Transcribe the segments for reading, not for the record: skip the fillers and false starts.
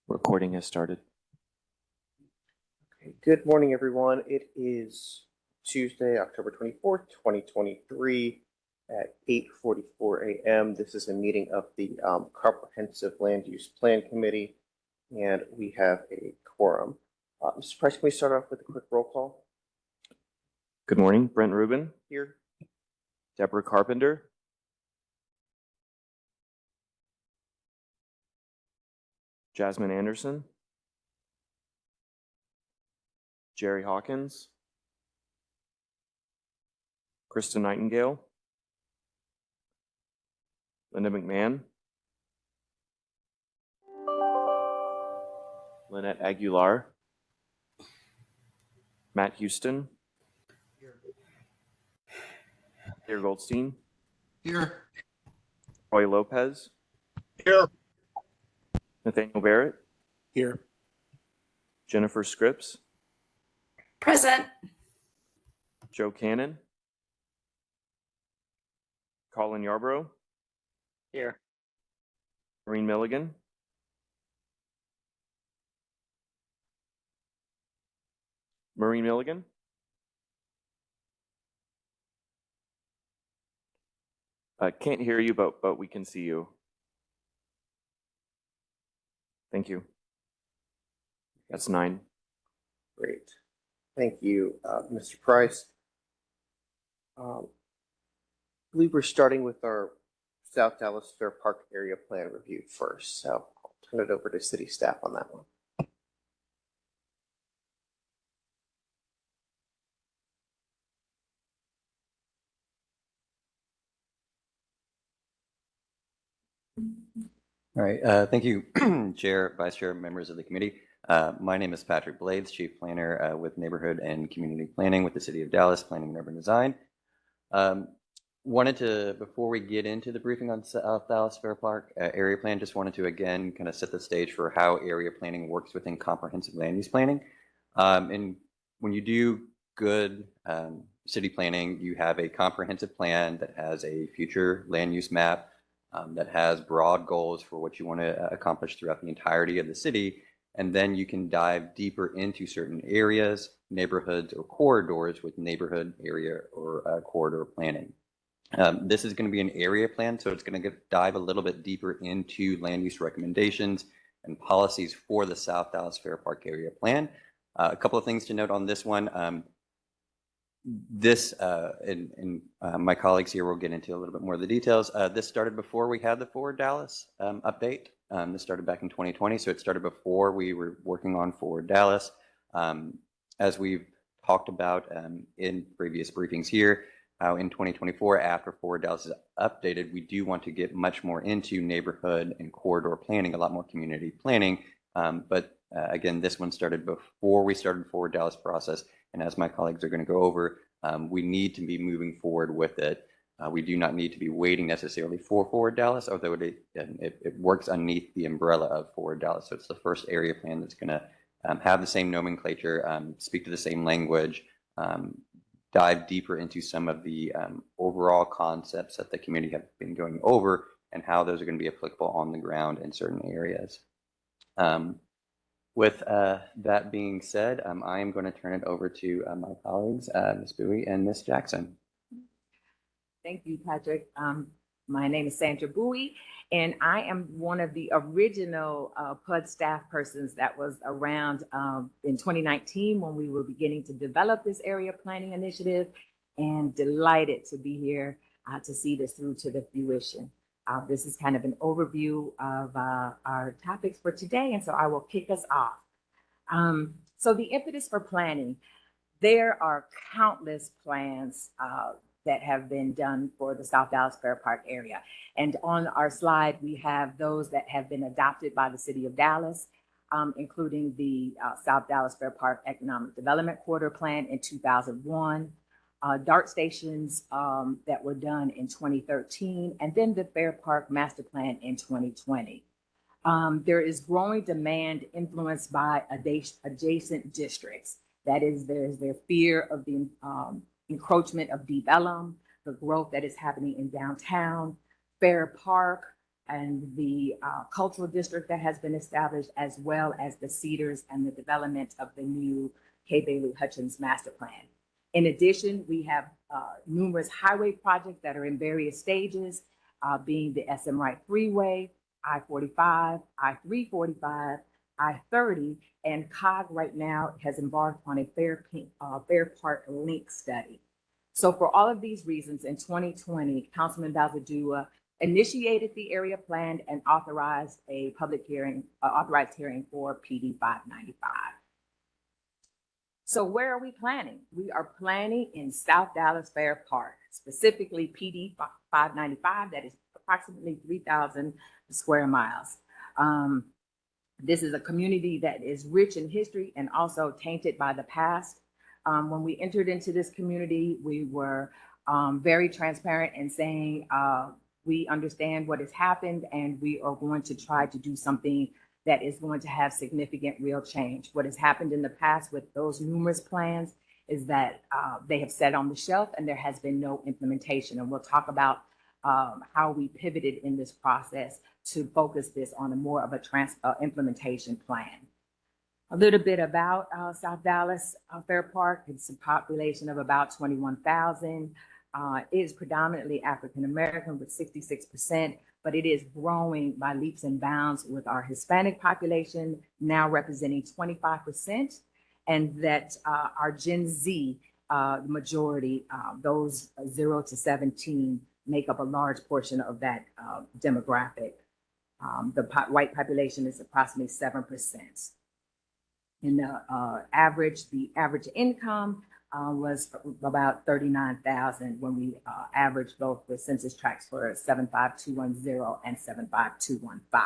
Recording has started. Okay, good morning, everyone. It is Tuesday, October 24th, 2023 at 8:44 a.m. This is a meeting of the Comprehensive Land Use Plan Committee, and we have a quorum. Mr. Price, can we start off with a quick roll call? Good morning, Brent Rubin. Here. Deborah Carpenter. Jasmine Anderson. Jerry Hawkins. Krista Nightingale. Linda McMahon. Lynette Aguilar. Matt Houston. Peter Goldstein. Here. Roy Lopez. Here. Nathaniel Barrett. Here. Jennifer Scripps. Present. Joe Cannon. Colin Yarbrough. Here. Maureen Milligan. Maureen Milligan. Can't hear you, but we can see you. Thank you. That's 9. Great. Thank you, Mr. Price. I believe we're starting with our South Dallas Fair Park area plan review first, so I'll turn it over to city staff on that one. All right, thank you, Chair, Vice Chair, members of the committee. My name is Patrick Blades, Chief Planner with Neighborhood and Community Planning with the City of Dallas Planning and Urban Design. Wanted to, before we get into the briefing on South Dallas Fair Park area plan, just wanted to again kind of set the stage for how area planning works within comprehensive land use planning. And when you do good city planning, you have a comprehensive plan that has a future land use map, that has broad goals for what you want to accomplish throughout the entirety of the city. And then you can dive deeper into certain areas, neighborhoods, or corridors with neighborhood, area, or corridor planning. This is going to be an area plan, so it's going to dive a little bit deeper into land use recommendations and policies for the South Dallas Fair Park area plan. A couple of things to note on this one. My colleagues here will get into a little bit more of the details. This started before we had the Forward Dallas update. This started back in 2020, so it started before we were working on Forward Dallas. As we've talked about in previous briefings here, in 2024, after Forward Dallas is updated, we do want to get much more into neighborhood and corridor planning, a lot more community planning. Again, this one started before we started Forward Dallas process. And as my colleagues are going to go over, we need to be moving forward with it. We do not need to be waiting necessarily for Forward Dallas, although it works underneath the umbrella of Forward Dallas. So it's the first area plan that's going to have the same nomenclature, speak to the same language, dive deeper into some of the overall concepts that the community have been going over and how those are going to be applicable on the ground in certain areas. With that being said, I am going to turn it over to my colleagues, Ms. Bowie and Ms. Jackson. Thank you, Patrick. My name is Sandra Bowie, and I am one of the original PUD staff persons that was around in 2019 when we were beginning to develop this area planning initiative, and delighted to be here to see this through to the fruition. This is kind of an overview of our topics for today, and so I will kick us off. So the impetus for planning, there are countless plans that have been done for the South Dallas Fair Park area. And on our slide, we have those that have been adopted by the City of Dallas, including the South Dallas Fair Park Economic Development Quarter Plan in 2001, DART stations that were done in 2013, and then the Fair Park Master Plan in 2020. There is growing demand influenced by adjacent districts. That is, there's their fear of the encroachment of Deep Ellum, the growth that is happening in downtown, Fair Park, and the cultural district that has been established, as well as the Cedars and the development of the new K. Bailey Hutchins master plan. In addition, we have numerous highway projects that are in various stages, being the SM Wright Freeway, I-45, I-345, I-30, and COG right now has embarked on a Fair Park Link study. So for all of these reasons, in 2020, Councilman Bazadua initiated the area plan and authorized a public hearing, authorized hearing for PD 595. So where are we planning? We are planning in South Dallas Fair Park, specifically PD 595, that is approximately 3,000 square miles. This is a community that is rich in history and also tainted by the past. When we entered into this community, we were very transparent in saying we understand what has happened and we are going to try to do something that is going to have significant real change. What has happened in the past with those numerous plans is that they have sat on the shelf and there has been no implementation. And we'll talk about how we pivoted in this process to focus this on a more of a implementation plan. A little bit about South Dallas Fair Park. It's a population of about 21,000. It is predominantly African American with 66%, but it is growing by leaps and bounds with our Hispanic population now representing 25%, and that our Gen Z majority, those 0 to 17, make up a large portion of that demographic. The white population is approximately 7%. And the average income was about 39,000 when we averaged both the census tracts for 75210 and 75215.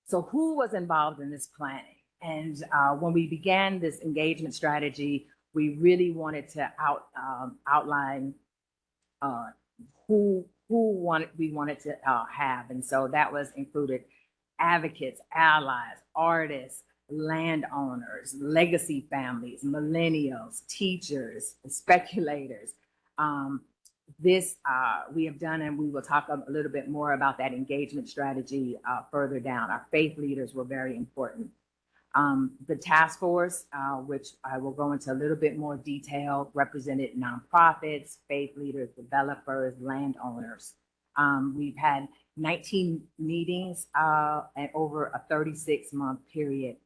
So who was involved in this planning? And when we began this engagement strategy, we really wanted to outline who we wanted to have. And so that was included advocates, allies, artists, landowners, legacy families, millennials, teachers, speculators. This we have done, and we will talk a little bit more about that engagement strategy further down. Our faith leaders were very important. The task force, which I will go into a little bit more detail, represented nonprofits, faith leaders, developers, landowners. We've had 19 meetings and over a 36-month period.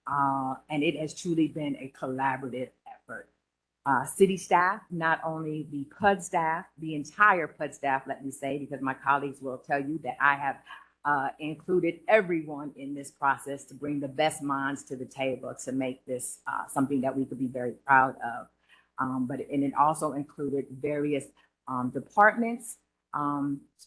And it has truly been a collaborative effort. City staff, not only the PUD staff, the entire PUD staff, let me say, because my colleagues will tell you that I have included everyone in this process to bring the best minds to the table to make this something that we could be very proud of. And it also included various departments,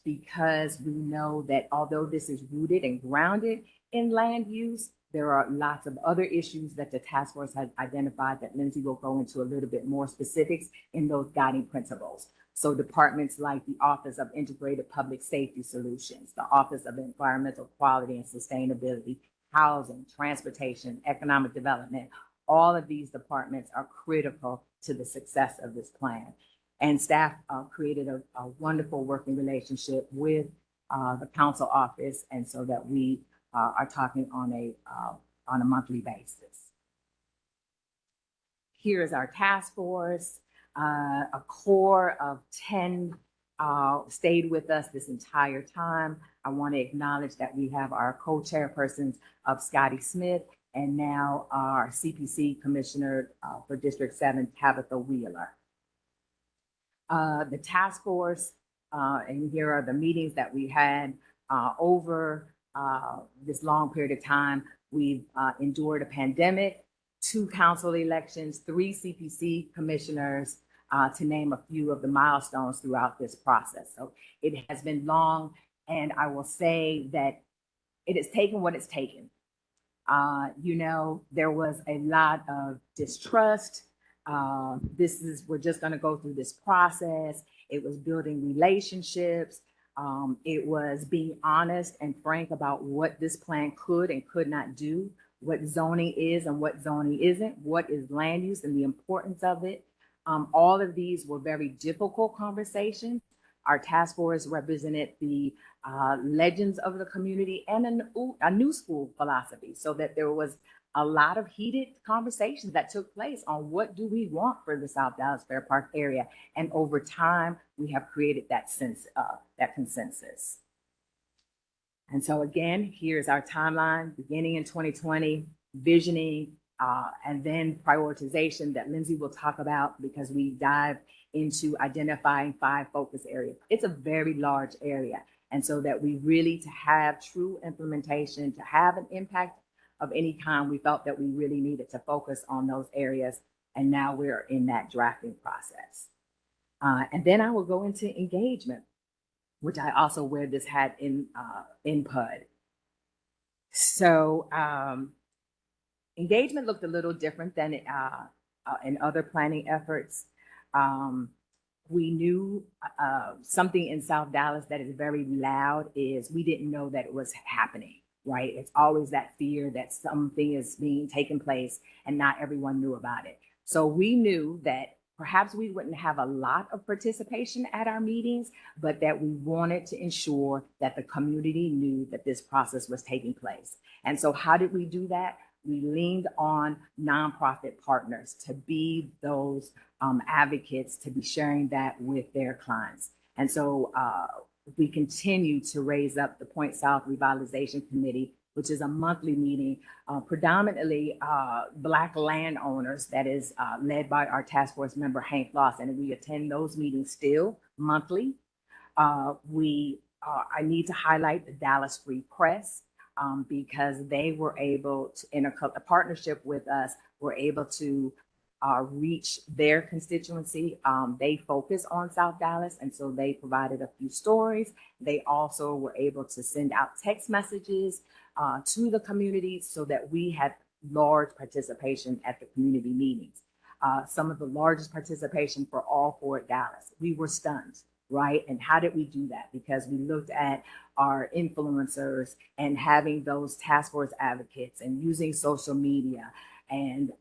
because we know that although this is rooted and grounded in land use, there are lots of other issues that the task force has identified that Lindsay will go into a little bit more specifics in those guiding principles. So departments like the Office of Integrated Public Safety Solutions, the Office of Environmental Quality and Sustainability, Housing, Transportation, Economic Development, all of these departments are critical to the success of this plan. And staff created a wonderful working relationship with the council office, and so that we are talking on a monthly basis. Here is our task force. A core of 10 stayed with us this entire time. I want to acknowledge that we have our co-chairpersons of Scotty Smith and now our CPC Commissioner for District 7, Tabitha Wheeler. The task force, and here are the meetings that we had over this long period of time. We've endured a pandemic, 2 council elections, 3 CPC commissioners, to name a few of the milestones throughout this process. So it has been long, and I will say that it has taken what it's taken. There was a lot of distrust. We're just going to go through this process. It was building relationships. It was being honest and frank about what this plan could and could not do, what zoning is and what zoning isn't, what is land use and the importance of it. All of these were very difficult conversations, Our task force represented the legends of the community and a new school philosophy, so that there was a lot of heated conversations that took place on what do we want for the South Dallas Fair Park area. And over time, we have created that consensus. And so again, here's our timeline, beginning in 2020, visioning, and then prioritization that Lindsay will talk about, because we dive into identifying 5 focus areas. It's a very large area. And so that we really, to have true implementation, to have an impact of any kind, we felt that we really needed to focus on those areas. And now we're in that drafting process. And then I will go into engagement, which I also wear this hat in PUD. So engagement looked a little different than in other planning efforts. We knew something in South Dallas that is very loud is we didn't know that it was happening, right? It's always that fear that something is being taken place and not everyone knew about it. So we knew that perhaps we wouldn't have a lot of participation at our meetings, but that we wanted to ensure that the community knew that this process was taking place. And so how did we do that? We leaned on nonprofit partners to be those advocates, to be sharing that with their clients. And so we continue to raise up the Point South Revitalization Committee, which is a monthly meeting, predominantly Black landowners, that is led by our task force member, Hank Lawson, and we attend those meetings still monthly. I need to highlight the Dallas Free Press, because they were able to, in a partnership with us, were able to reach their constituency. They focus on South Dallas, and so they provided a few stories. They also were able to send out text messages to the community, so that we had large participation at the community meetings. Some of the largest participation for all 4 at Dallas. We were stunned, right? And how did we do that? Because we looked at our influencers and having those task force advocates and using social media. And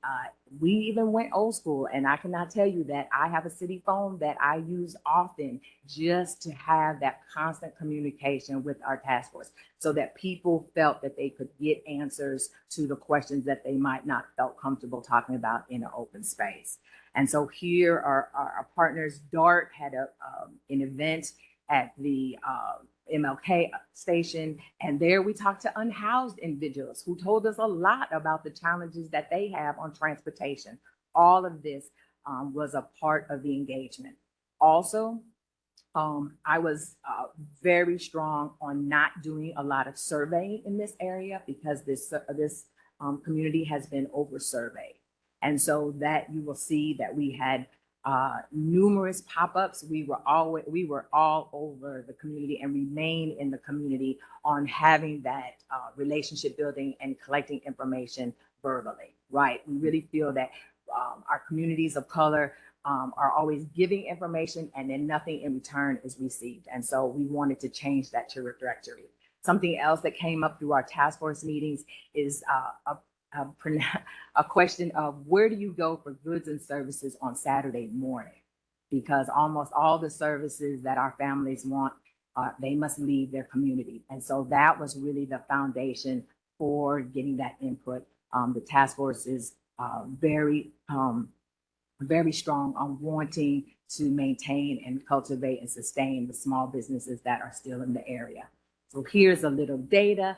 we even went old school. And I cannot tell you that I have a city phone that I use often just to have that constant communication with our task force, so that people felt that they could get answers to the questions that they might not felt comfortable talking about in an open space. And so here are our partners. DART had an event at the MLK station, and there we talked to unhoused individuals who told us a lot about the challenges that they have on transportation. All of this was a part of the engagement. Also, I was very strong on not doing a lot of surveying in this area, because this community has been over-surveyed. And so that you will see that we had numerous pop-ups. We were all over the community and remain in the community on having that relationship building and collecting information verbally, right? We really feel that our communities of color are always giving information and then nothing in return is received. And so we wanted to change that trajectory. Something else that came up through our task force meetings is a question of where do you go for goods and services on Saturday morning? Because almost all the services that our families want, they must leave their community. And so that was really the foundation for getting that input. The task force is very strong on wanting to maintain and cultivate and sustain the small businesses that are still in the area. So here's a little data.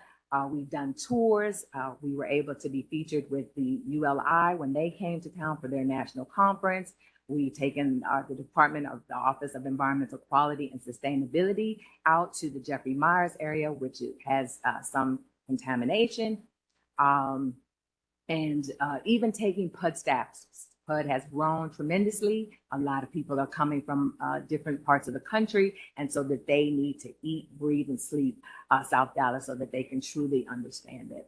We've done tours. We were able to be featured with the ULI when they came to town for their national conference. We've taken the Department of the Office of Environmental Quality and Sustainability out to the Jeffrey Myers area, which has some contamination. And even taking PUD staff. PUD has grown tremendously. A lot of people are coming from different parts of the country, and so that they need to eat, breathe, and sleep South Dallas so that they can truly understand it.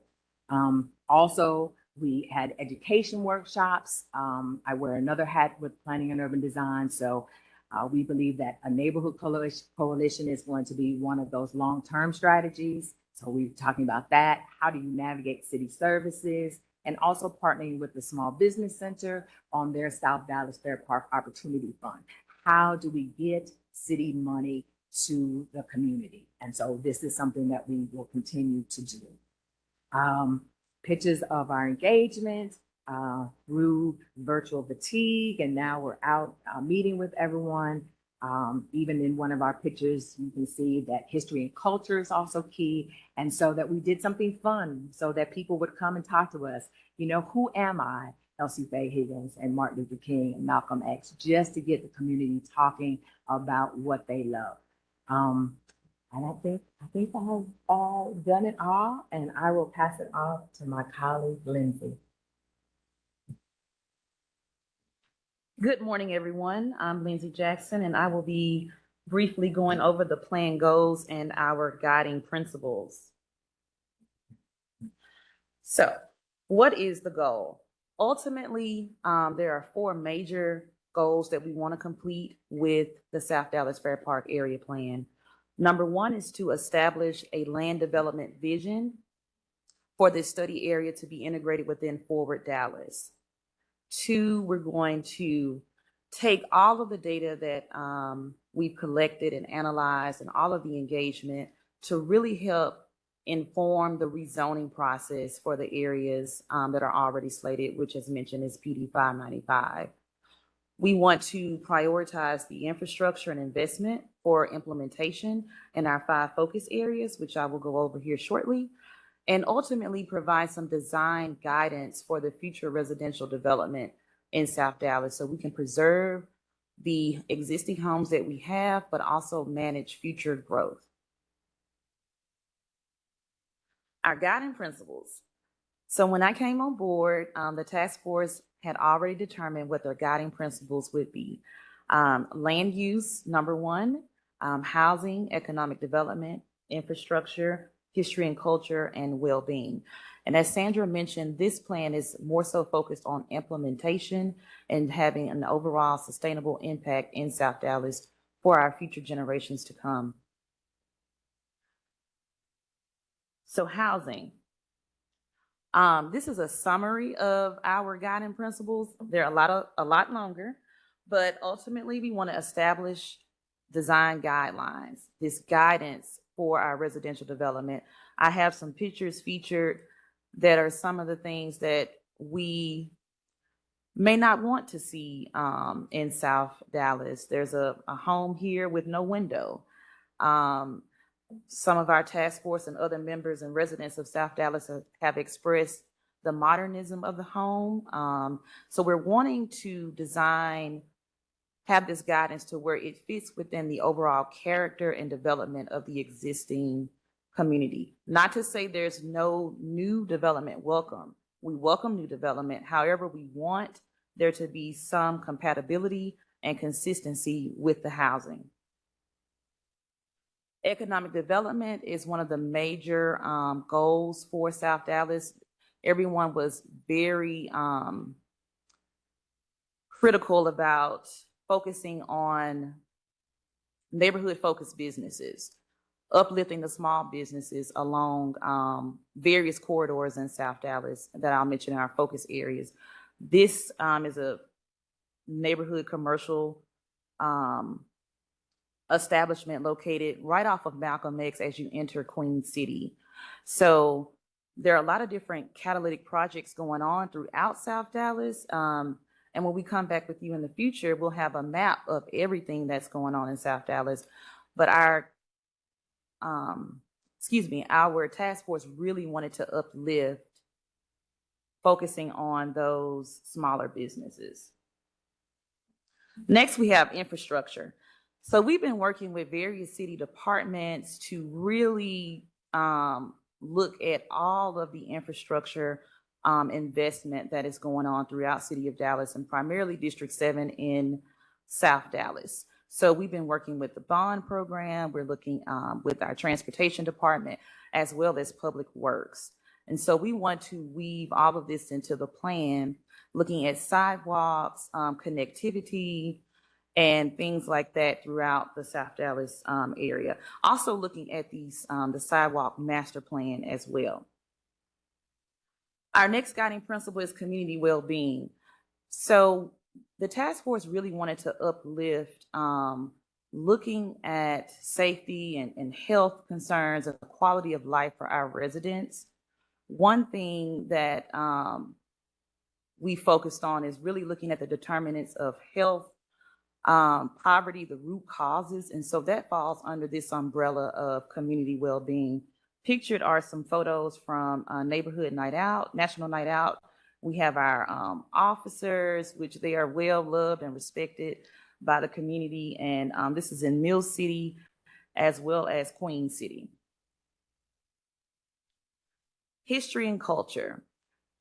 Also, we had education workshops. I wear another hat with planning and urban design, so we believe that a neighborhood coalition is going to be one of those long-term strategies. So we're talking about that. How do you navigate city services? And also partnering with the Small Business Center on their South Dallas Fair Park Opportunity Fund. How do we get city money to the community. And so this is something that we will continue to do. Pictures of our engagement through virtual fatigue, and now we're out meeting with everyone. Even in one of our pictures, you can see that history and culture is also key. And so that we did something fun so that people would come and talk to us. You know, who am I? Elsie Faye Higgins and Martin Luther King and Malcolm X, just to get the community talking about what they love. And I think I have done it all, and I will pass it off to my colleague, Lindsay. Good morning, everyone. I'm Lindsay Jackson, and I will be briefly going over the plan goals and our guiding principles. So, what is the goal? Ultimately, there are 4 major goals that we want to complete with the South Dallas Fair Park Area Plan. Number 1 is to establish a land development vision for this study area to be integrated within Forward Dallas. 2, we're going to take all of the data that we've collected and analyzed and all of the engagement to really help inform the rezoning process for the areas that are already slated, which as mentioned is PD 595. We want to prioritize the infrastructure and investment for implementation in our 5 focus areas, which I will go over here shortly, and ultimately provide some design guidance for the future residential development in South Dallas so we can preserve the existing homes that we have, but also manage future growth. Our guiding principles. So when I came on board, the task force had already determined what their guiding principles would be. Land use, number 1, housing, economic development, infrastructure, history and culture, and well-being. And as Sandra mentioned, this plan is more so focused on implementation and having an overall sustainable impact in South Dallas for our future generations to come. So housing. This is a summary of our guiding principles. They're a lot longer, but ultimately we want to establish design guidelines, this guidance for our residential development. I have some pictures featured that are some of the things that we may not want to see in South Dallas. There's a home here with no window. Some of our task force and other members and residents of South Dallas have expressed the modernism of the home. So we're wanting to have this guidance to where it fits within the overall character and development of the existing community. Not to say there's no new development welcome. We welcome new development. However, we want there to be some compatibility and consistency with the housing. Economic development is one of the major goals for South Dallas. Everyone was very critical about focusing on neighborhood-focused businesses, uplifting the small businesses along various corridors in South Dallas that I'll mention in our focus areas. This is a neighborhood commercial establishment located right off of Malcolm X as you enter Queen City. So there are a lot of different catalytic projects going on throughout South Dallas. And when we come back with you in the future, we'll have a map of everything that's going on in South Dallas. But our task force really wanted to uplift, focusing on those smaller businesses. Next, we have infrastructure. So we've been working with various city departments to really look at all of the infrastructure investment that is going on throughout City of Dallas and primarily District 7 in South Dallas. So we've been working with the bond program. We're looking with our transportation department as well as public works. And so we want to weave all of this into the plan, looking at sidewalks, connectivity, and things like that throughout the South Dallas area. Also looking at these the sidewalk master plan as well. Our next guiding principle is community well-being. So the task force really wanted to uplift looking at safety and health concerns and the quality of life for our residents. One thing that we focused on is really looking at the determinants of health, poverty, the root causes. And so that falls under this umbrella of community well-being. Pictured are some photos from Neighborhood Night Out, National Night Out. We have our officers, which they are well loved and respected by the community. And this is in Mill City as well as Queen City. History and culture.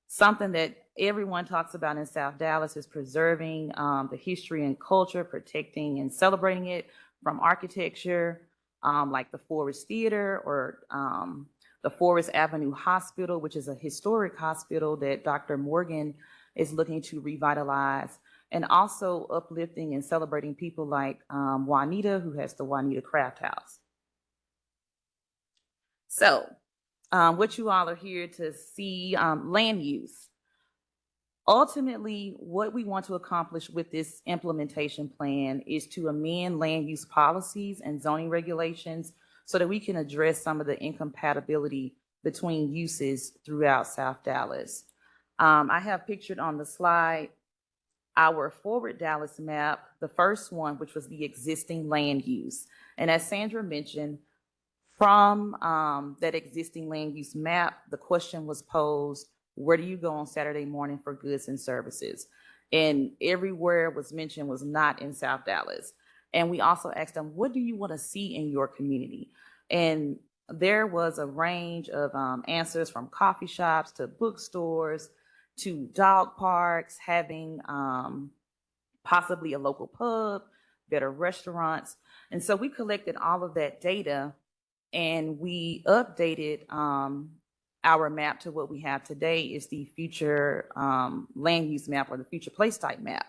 Something that everyone talks about in South Dallas is preserving the history and culture, protecting and celebrating it, from architecture, like the Forest Theater or the Forest Avenue Hospital, which is a historic hospital that Dr. Morgan is looking to revitalize, and also uplifting and celebrating people like Juanita, who has the Juanita Craft House. So what you all are here to see, land use. Ultimately, what we want to accomplish with this implementation plan is to amend land use policies and zoning regulations so that we can address some of the incompatibility between uses throughout South Dallas. I have pictured on the slide our Forward Dallas map, the first one, which was the existing land use. And as Sandra mentioned, from that existing land use map, the question was posed, where do you go on Saturday morning for goods and services? And everywhere was mentioned was not in South Dallas. And we also asked them, what do you want to see in your community? And there was a range of answers, from coffee shops to bookstores to dog parks, having possibly a local pub, better restaurants. And so we collected all of that data and we updated our map to what we have today is the future land use map, or the future place type map.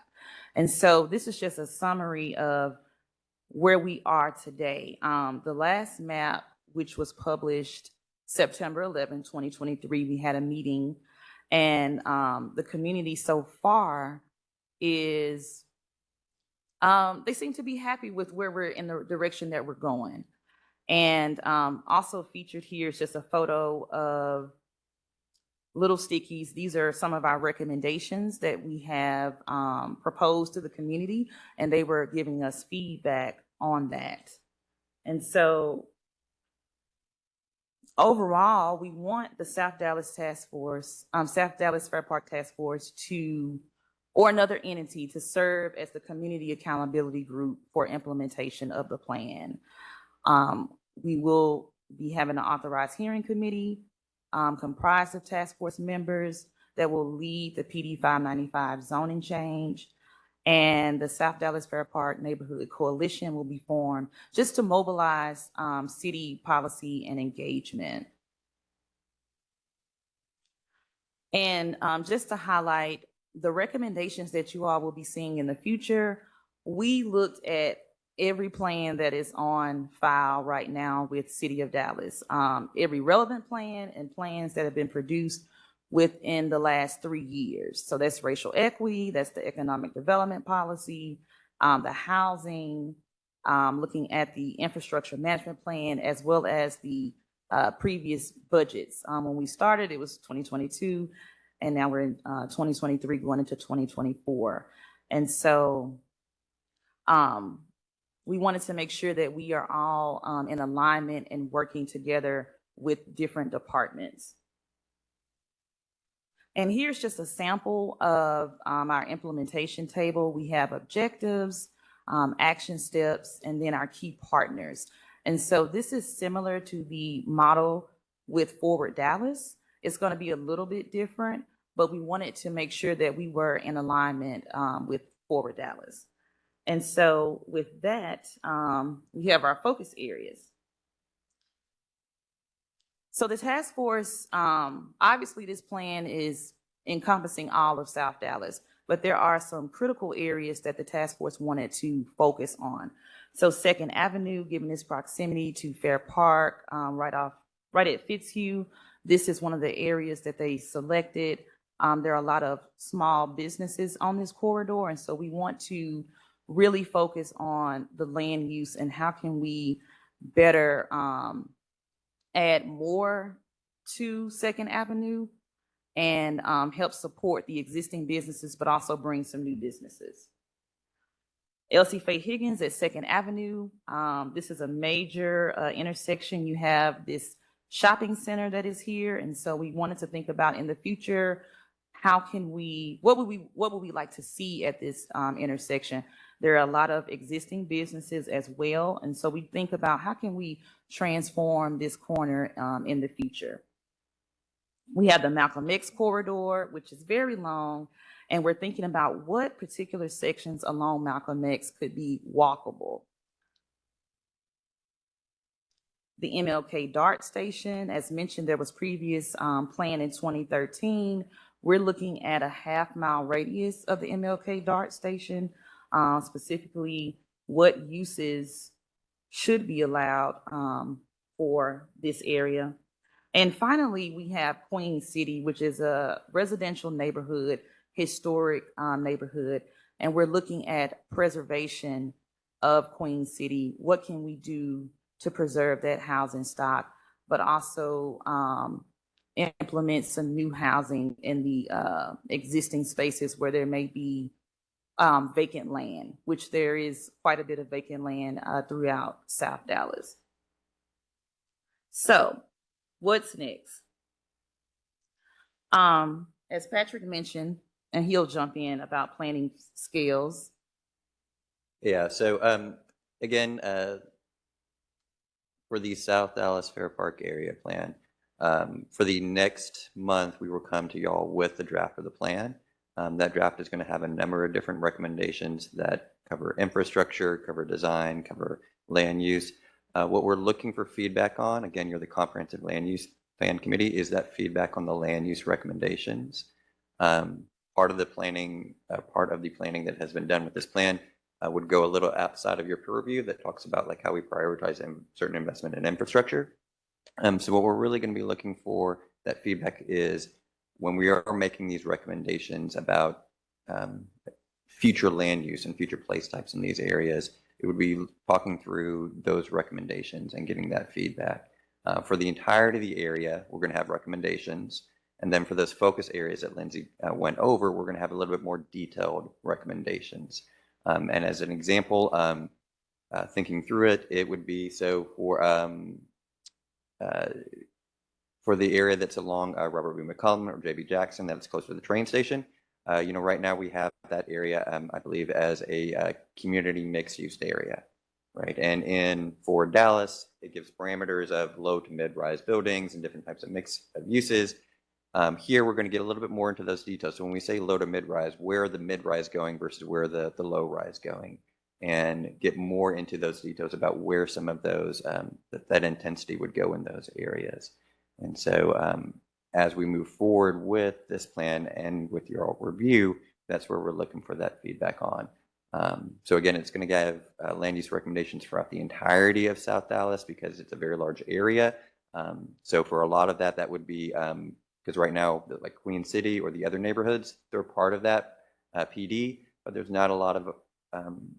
And so this is just a summary of where we are today. The last map, which was published September 11, 2023, we had a meeting, and the community so far is, they seem to be happy with where we're in the direction that we're going. And also featured here is just a photo of little stickies. These are some of our recommendations that we have proposed to the community, and they were giving us feedback on that. And so overall, we want the South Dallas Task Force, South Dallas Fair Park Task Force to, or another entity to serve as the community accountability group for implementation of the plan. We will be having an authorized hearing committee comprised of task force members that will lead the PD 595 zoning change. And the South Dallas Fair Park Neighborhood Coalition will be formed just to mobilize city policy and engagement. And just to highlight the recommendations that you all will be seeing in the future, we looked at every plan that is on file right now with City of Dallas, every relevant plan and plans that have been produced within the last 3 years. So that's racial equity, that's the economic development policy, the housing, looking at the infrastructure management plan, as well as the previous budgets. When we started, it was 2022, and now we're in 2023 going into 2024. And so we wanted to make sure that we are all in alignment and working together with different departments. And here's just a sample of our implementation table. We have objectives, action steps, and then our key partners. And so this is similar to the model with Forward Dallas. It's going to be a little bit different, but we wanted to make sure that we were in alignment with Forward Dallas. And so with that, we have our focus areas. So the task force, obviously this plan is encompassing all of South Dallas, but there are some critical areas that the task force wanted to focus on. So 2nd Avenue, given its proximity to Fair Park, right at Fitzhugh, this is one of the areas that they selected. There are a lot of small businesses on this corridor, and so we want to really focus on the land use and how can we better add more to Second Avenue and help support the existing businesses, but also bring some new businesses. Elsie Faye Higgins at Second Avenue. This is a major intersection. You have this shopping center that is here. And so we wanted to think about in the future, how can we, what would we like to see at this intersection? There are a lot of existing businesses as well. And so we think about how can we transform this corner in the future. We have the Malcolm X corridor, which is very long, and we're thinking about what particular sections along Malcolm X could be walkable. The MLK DART station, as mentioned, there was previous plan in 2013. We're looking at a half-mile radius of the MLK DART station, specifically what uses should be allowed for this area. And finally, we have Queen City, which is a residential neighborhood, historic neighborhood, and we're looking at preservation of Queen City. What can we do to preserve that housing stock, but also implement some new housing in the existing spaces where there may be vacant land, which there is quite a bit of vacant land throughout South Dallas. So, what's next? As Patrick mentioned, and he'll jump in about planning scales. Yeah, so again, for the South Dallas Fair Park area plan, for the next month, we will come to y'all with the draft of the plan. That draft is going to have a number of different recommendations that cover infrastructure, cover design, cover land use. What we're looking for feedback on, again, you're the Comprehensive Land Use Plan Committee, is that feedback on the land use recommendations. Part of the planning that has been done with this plan would go a little outside of your purview that talks about like how we prioritize certain investment in infrastructure. So what we're really going to be looking for that feedback is when we are making these recommendations about future land use and future place types in these areas, it would be talking through those recommendations and getting that feedback. For the entirety of the area, we're going to have recommendations. And then for those focus areas that Lindsay went over, we're going to have a little bit more detailed recommendations. And as an example, thinking through it, it would be so for the area that's along Robert B. McCollum or J.B. Jackson, that's close to the train station. Right now we have that area, I believe, as a community mixed-use area, right? For Dallas, it gives parameters of low to mid-rise buildings and different types of mix of uses. Here, we're going to get a little bit more into those details. So when we say low to mid-rise, where are the mid-rise going versus where the low-rise going? And get more into those details about where some of those, that intensity would go in those areas. And so as we move forward with this plan and with your review, that's where we're looking for that feedback on. So again, it's going to give land use recommendations throughout the entirety of South Dallas because it's a very large area. So for a lot of that, that would be, because right now, like Queen City or the other neighborhoods, they're part of that PD, but there's not a lot of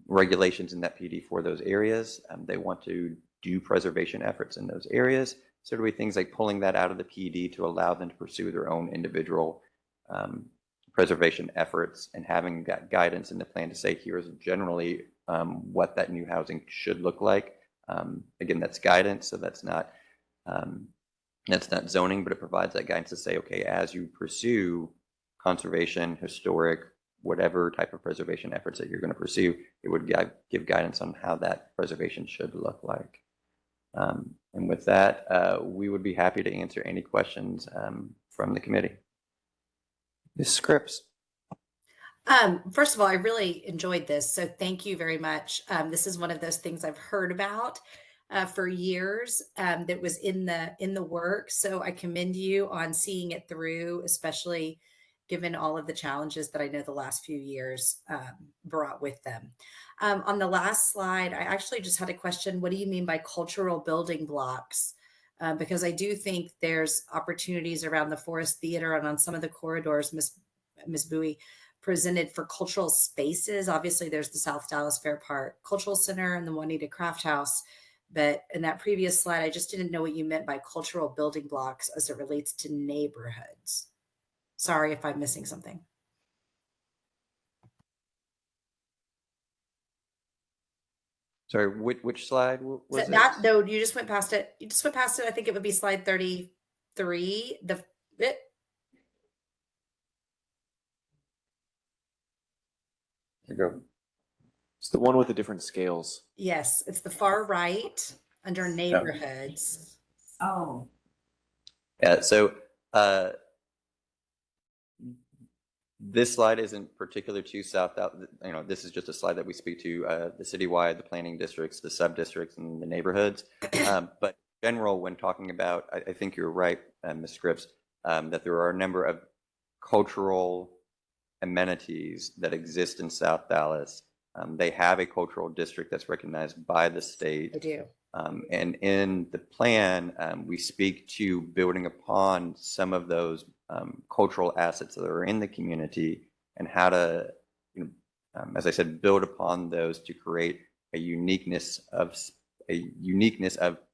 regulations in that PD for those areas. They want to do preservation efforts in those areas. So do we things like pulling that out of the PD to allow them to pursue their own individual preservation efforts and having that guidance in the plan to say here's generally what that new housing should look like. Again, that's guidance, so that's not zoning, but it provides that guidance to say, okay, as you pursue conservation, historic, whatever type of preservation efforts that you're going to pursue, it would give guidance on how that preservation should look like. And with that, we would be happy to answer any questions from the committee. Ms. Scripps. First of all, I really enjoyed this, so thank you very much. This is one of those things I've heard about for years that was in the work. So I commend you on seeing it through, especially given all of the challenges that I know the last few years brought with them. On the last slide, I actually just had a question. What do you mean by cultural building blocks? Because I do think there's opportunities around the Forest Theater and on some of the corridors, Ms. Bowie, presented for cultural spaces. Obviously, there's the South Dallas Fair Park Cultural Center and the Juanita Craft House. But in that previous slide, I just didn't know what you meant by cultural building blocks as it relates to neighborhoods. Sorry if I'm missing something. Sorry, which slide was So it? that, no, you just went past it. You just went past it. I think it would be slide 33. It, Here you go. It's the one with the different scales. yes, it's the far right under neighborhoods. Oh, Yeah, so this slide isn't particular to South Dallas. You know, this is just a slide that we speak to the citywide, the planning districts, the sub-districts, and the neighborhoods. But in general, when talking about, I think you're right, Ms. Scripps, that there are a number of cultural amenities that exist in South Dallas. They have a cultural district that's recognized by the state. I do. And in the plan, we speak to building upon some of those cultural assets that are in the community and how to, you know, as I said, build upon those to create a uniqueness of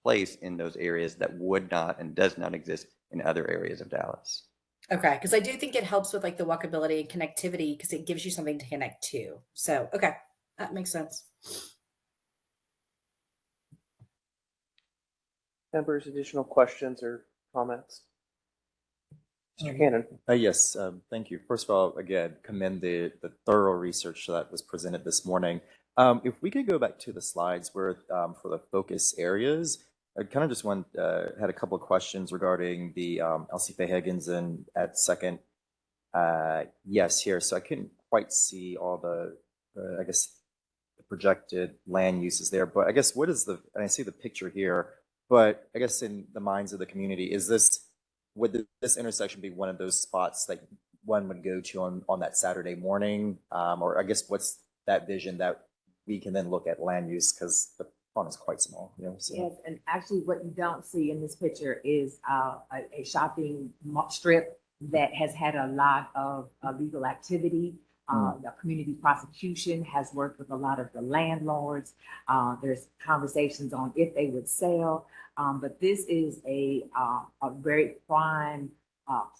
place in those areas that would not and does not exist in other areas of Dallas. Okay, because I do think it helps with like the walkability and connectivity because it gives you something to connect to. So, okay, that makes sense. Members, additional questions or comments? Mr. Cannon. Yes, thank you. First of all, again, commend the thorough research that was presented this morning. If we could go back to the slides where for the focus areas, I kind of just had a couple of questions regarding the LC Higgins and at second yes here. So I couldn't quite see all the, I guess, the projected land uses there. But I guess what is and I see the picture here, but I guess in the minds of the community, would this intersection be one of those spots that one would go to on that Saturday morning? Or I guess what's that vision that we can then look at land use because the font is quite small, you know? So. yes, and actually what you don't see in this picture is a shopping strip that has had a lot of legal activity. The community prosecution has worked with a lot of the landlords. There's conversations on if they would sell, but this is a very prime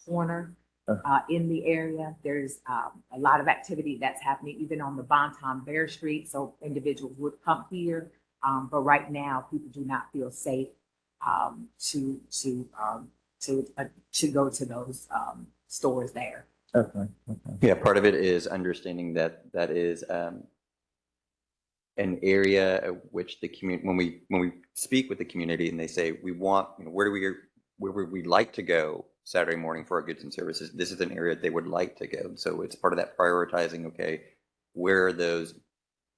corner in the area. There's a lot of activity that's happening even on the Bonton Bear Street, so individuals would come here, but right now people do not feel safe to go to those stores there. Okay. Yeah, part of it is understanding that that is an area at which the community, when we speak with the community and they say we want, you know, where would we like to go Saturday morning for our goods and services, this is an area they would like to go. So it's part of that prioritizing. Okay, where are those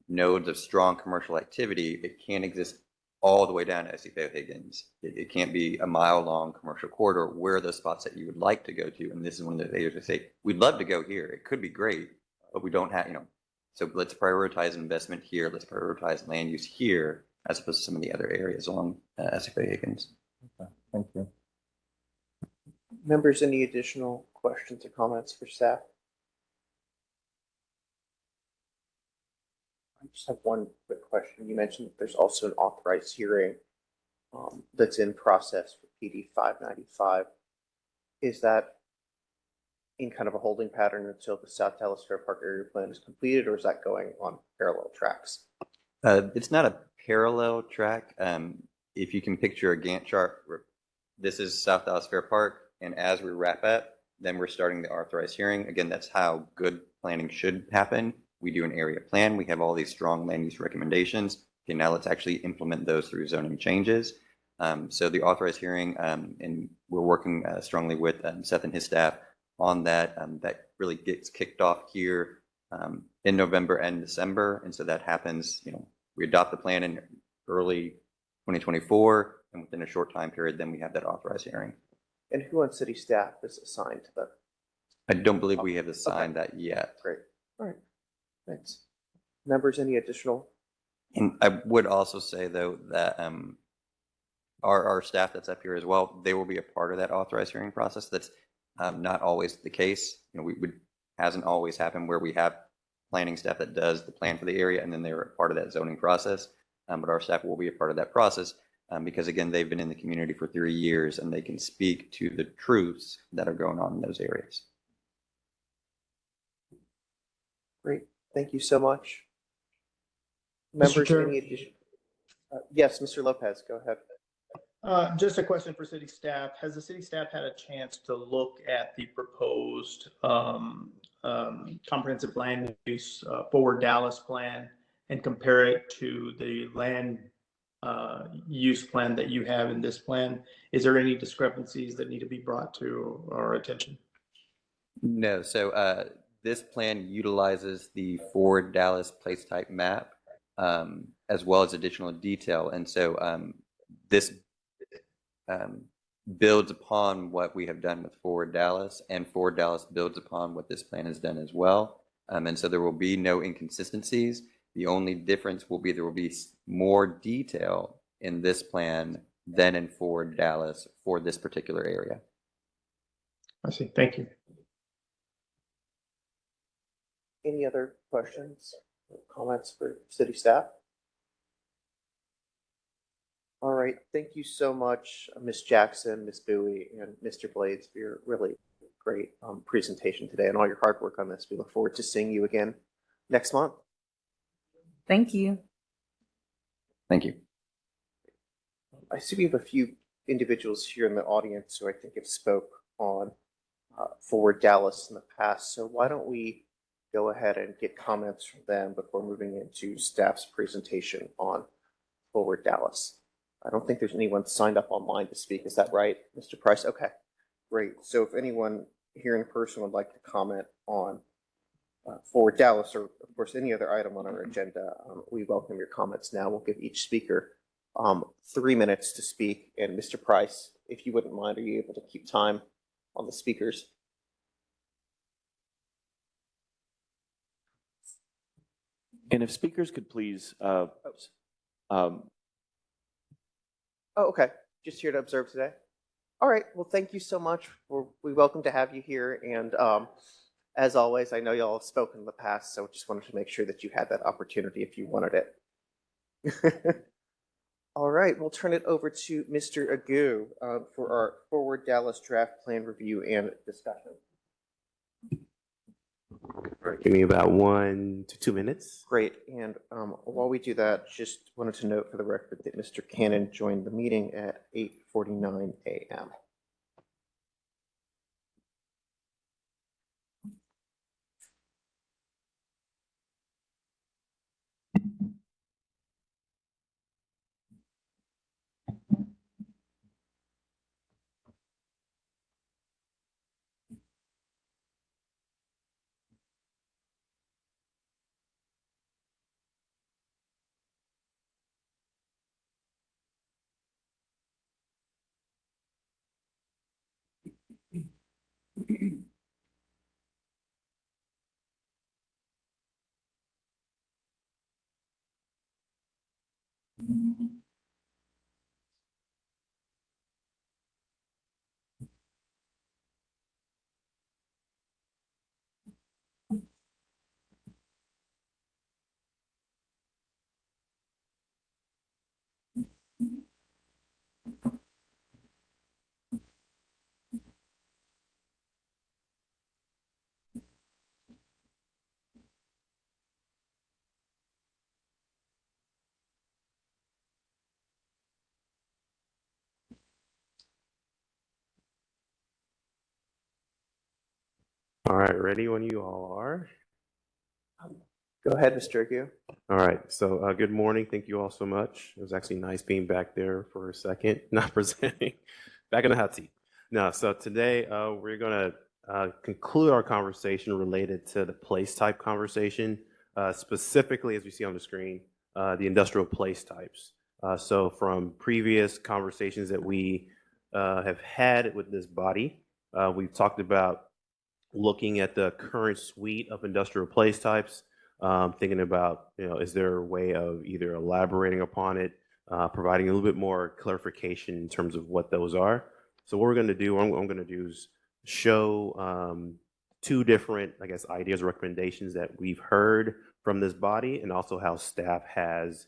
nodes of strong commercial activity? It can't exist all the way down to City of Higgins. It can't be a mile-long commercial corridor. Where are those spots that you would like to go to? And this is one of the areas that say, we'd love to go here. It could be great, but we don't have, you know, so let's prioritize investment here. Let's prioritize land use here as opposed to some of the other areas along City of Higgins. Okay. Thank you. Members, any additional questions or comments for staff? I just have one quick question. You mentioned that there's also an authorized hearing that's in process for PD 595. Is that in kind of a holding pattern until the South Dallas Fair Park area plan is completed, or is that going on parallel tracks? It's not a parallel track. If you can picture a Gantt chart, this is South Dallas Fair Park, and as we wrap up, then we're starting the authorized hearing. Again, that's how good planning should happen. We do an area plan. We have all these strong land use recommendations. Okay, now let's actually implement those through zoning changes. So the authorized hearing, and we're working strongly with Seth and his staff on that. That really gets kicked off here in November and December. And so that happens, you know, we adopt the plan in early 2024, and within a short time period, then we have that authorized hearing. And who on city staff is assigned to that? I don't believe we have assigned that yet. Great. All right. Thanks. Members, any additional? And I would also say, though, that our staff that's up here as well, they will be a part of that authorized hearing process. That's not always the case. You know, hasn't always happened where we have planning staff that does the plan for the area and then they're a part of that zoning process. But our staff will be a part of that process because again, they've been in the community for 3 years and they can speak to the truths that are going on in those areas. Great, thank you so much. Mr. Members, Chair. any addition? Yes, Mr. Lopez, go ahead. Just a question for city staff. Has the city staff had a chance to look at the proposed comprehensive land use forward Dallas plan and compare it to the land use plan that you have in this plan? Is there any discrepancies that need to be brought to our attention? No, so this plan utilizes the Ford Dallas place type map as well as additional detail. And so this builds upon what we have done with Ford Dallas, and Ford Dallas builds upon what this plan has done as well. And so there will be no inconsistencies. The only difference will be there will be more detail in this plan than in Ford Dallas for this particular area. I see. Thank you. Any other questions or comments for city staff? All right, thank you so much, Ms. Jackson, Ms. Bowie, and Mr. Blades for your really great presentation today and all your hard work on this. We look forward to seeing you again next month. Thank you. Thank you. I see we have a few individuals here in the audience who I think have spoke on Forward Dallas in the past. So why don't we go ahead and get comments from them before moving into staff's presentation on Forward Dallas. I don't think there's anyone signed up online to speak. Is that right, Mr. Price? Okay, great. So if anyone here in person would like to comment on Forward Dallas, or of course any other item on our agenda, we welcome your comments now. We'll give each speaker 3 minutes to speak. And Mr. Price, if you wouldn't mind, are you able to keep time on the speakers? And if speakers could please, Oh, okay. Just here to observe today. All right. Well, thank you so much. We welcome to have you here. And as always, I know y'all have spoken in the past, so just wanted to make sure that you had that opportunity if you wanted it. All right. We'll turn it over to Mr. Agu for our Forward Dallas draft plan review and discussion. All right, give me about 1 to 2 minutes. Great. And while we do that, just wanted to note for the record that Mr. Cannon joined the meeting at 8:49 a.m. All right, ready when you all are. Go ahead, Mr. Agu. All right, so good morning. Thank you all so much. It was actually nice being back there for a second, not presenting, back in the hot seat. No, so today we're going to conclude our conversation related to the place type conversation, specifically, as we see on the screen, the industrial place types. So from previous conversations that we have had with this body, we've talked about looking at the current suite of industrial place types, thinking about, is there a way of either elaborating upon it, providing a little bit more clarification in terms of what those are. So what we're going to do, what I'm going to do is show two different, I guess, ideas or recommendations that we've heard from this body, and also how staff has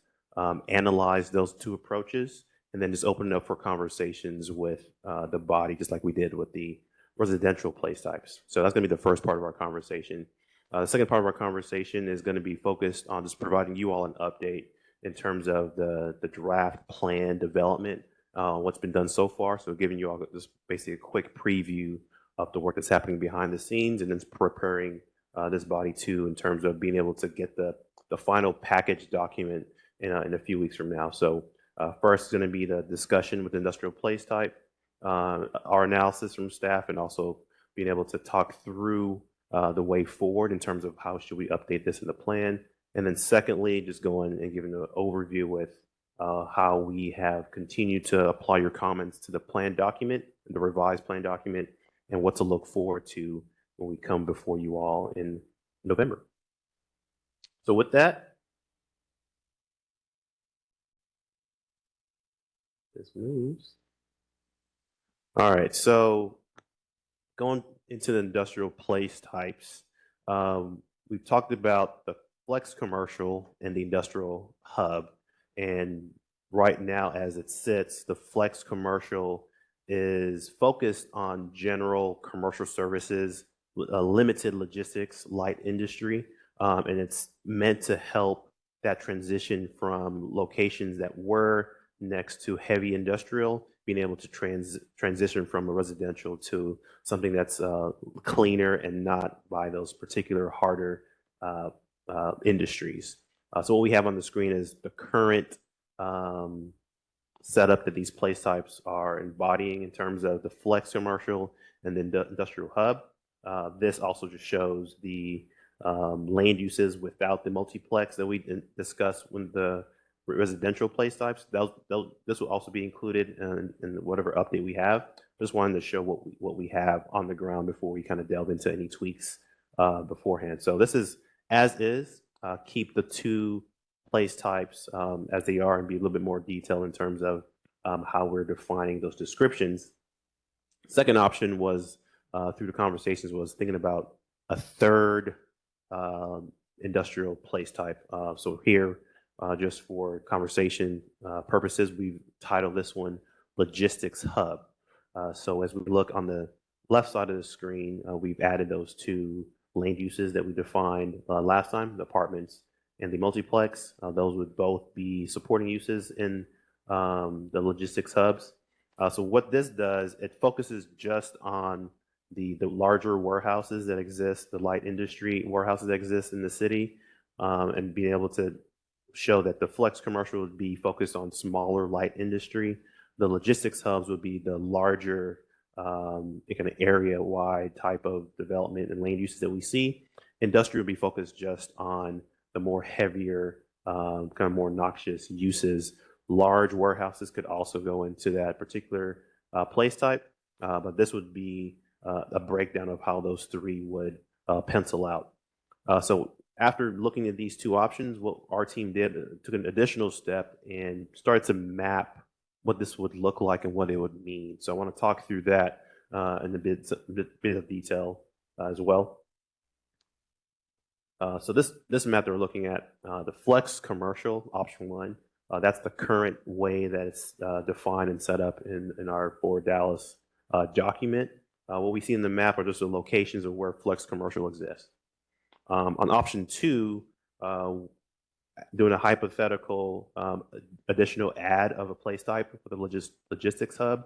analyzed those two approaches, and then just open it up for conversations with the body, just like we did with the residential place types. So that's going to be the first part of our conversation. The second part of our conversation is going to be focused on just providing you all an update in terms of the draft plan development, what's been done so far. So giving you all just basically a quick preview of the work that's happening behind the scenes, and then preparing this body too in terms of being able to get the final package document in a few weeks from now. So first is going to be the discussion with industrial place type, our analysis from staff, and also being able to talk through the way forward in terms of how should we update this in the plan. And then secondly, just going and giving an overview with how we have continued to apply your comments to the plan document, the revised plan document, and what to look forward to when we come before you all in November. So with that, this moves. All right, so going into the industrial place types, we've talked about the flex commercial and the industrial hub. And right now, as it sits, the flex commercial is focused on general commercial services, limited logistics, light industry, and it's meant to help that transition from locations that were next to heavy industrial, being able to transition from a residential to something that's cleaner and not by those particular harder industries. So what we have on the screen is the current setup that these place types are embodying in terms of the flex commercial and the industrial hub. This also just shows the land uses without the multiplex that we discussed when the residential place types. This will also be included in whatever update we have. Just wanted to show what we have on the ground before we kind of delve into any tweaks beforehand. So this is as is. Keep the two place types as they are, and be a little bit more detailed in terms of how we're defining those descriptions. Second option was through the conversations was thinking about a third industrial place type. So here, just for conversation purposes, we've titled this one Logistics Hub. So as we look on the left side of the screen, we've added those two land uses that we defined last time, the apartments and the multiplex. Those would both be supporting uses in the logistics hubs. So what this does, it focuses just on the larger warehouses that exist, the light industry warehouses that exist in the city, and being able to show that the flex commercial would be focused on smaller light industry. The logistics hubs would be the larger kind of area-wide type of development and land uses that we see. Industrial would be focused just on the more heavier, kind of more noxious uses. Large warehouses could also go into that particular place type, but this would be a breakdown of how those three would pencil out. So after looking at these two options, what our team did, took an additional step and started to map what this would look like and what it would mean. So I want to talk through that in a bit of detail as well. So this map that we're looking at, the flex commercial option one, that's the current way that it's defined and set up in our Forward Dallas document. What we see in the map are just the locations of where flex commercial exists. On option two, doing a hypothetical additional add of a place type for the logistics hub,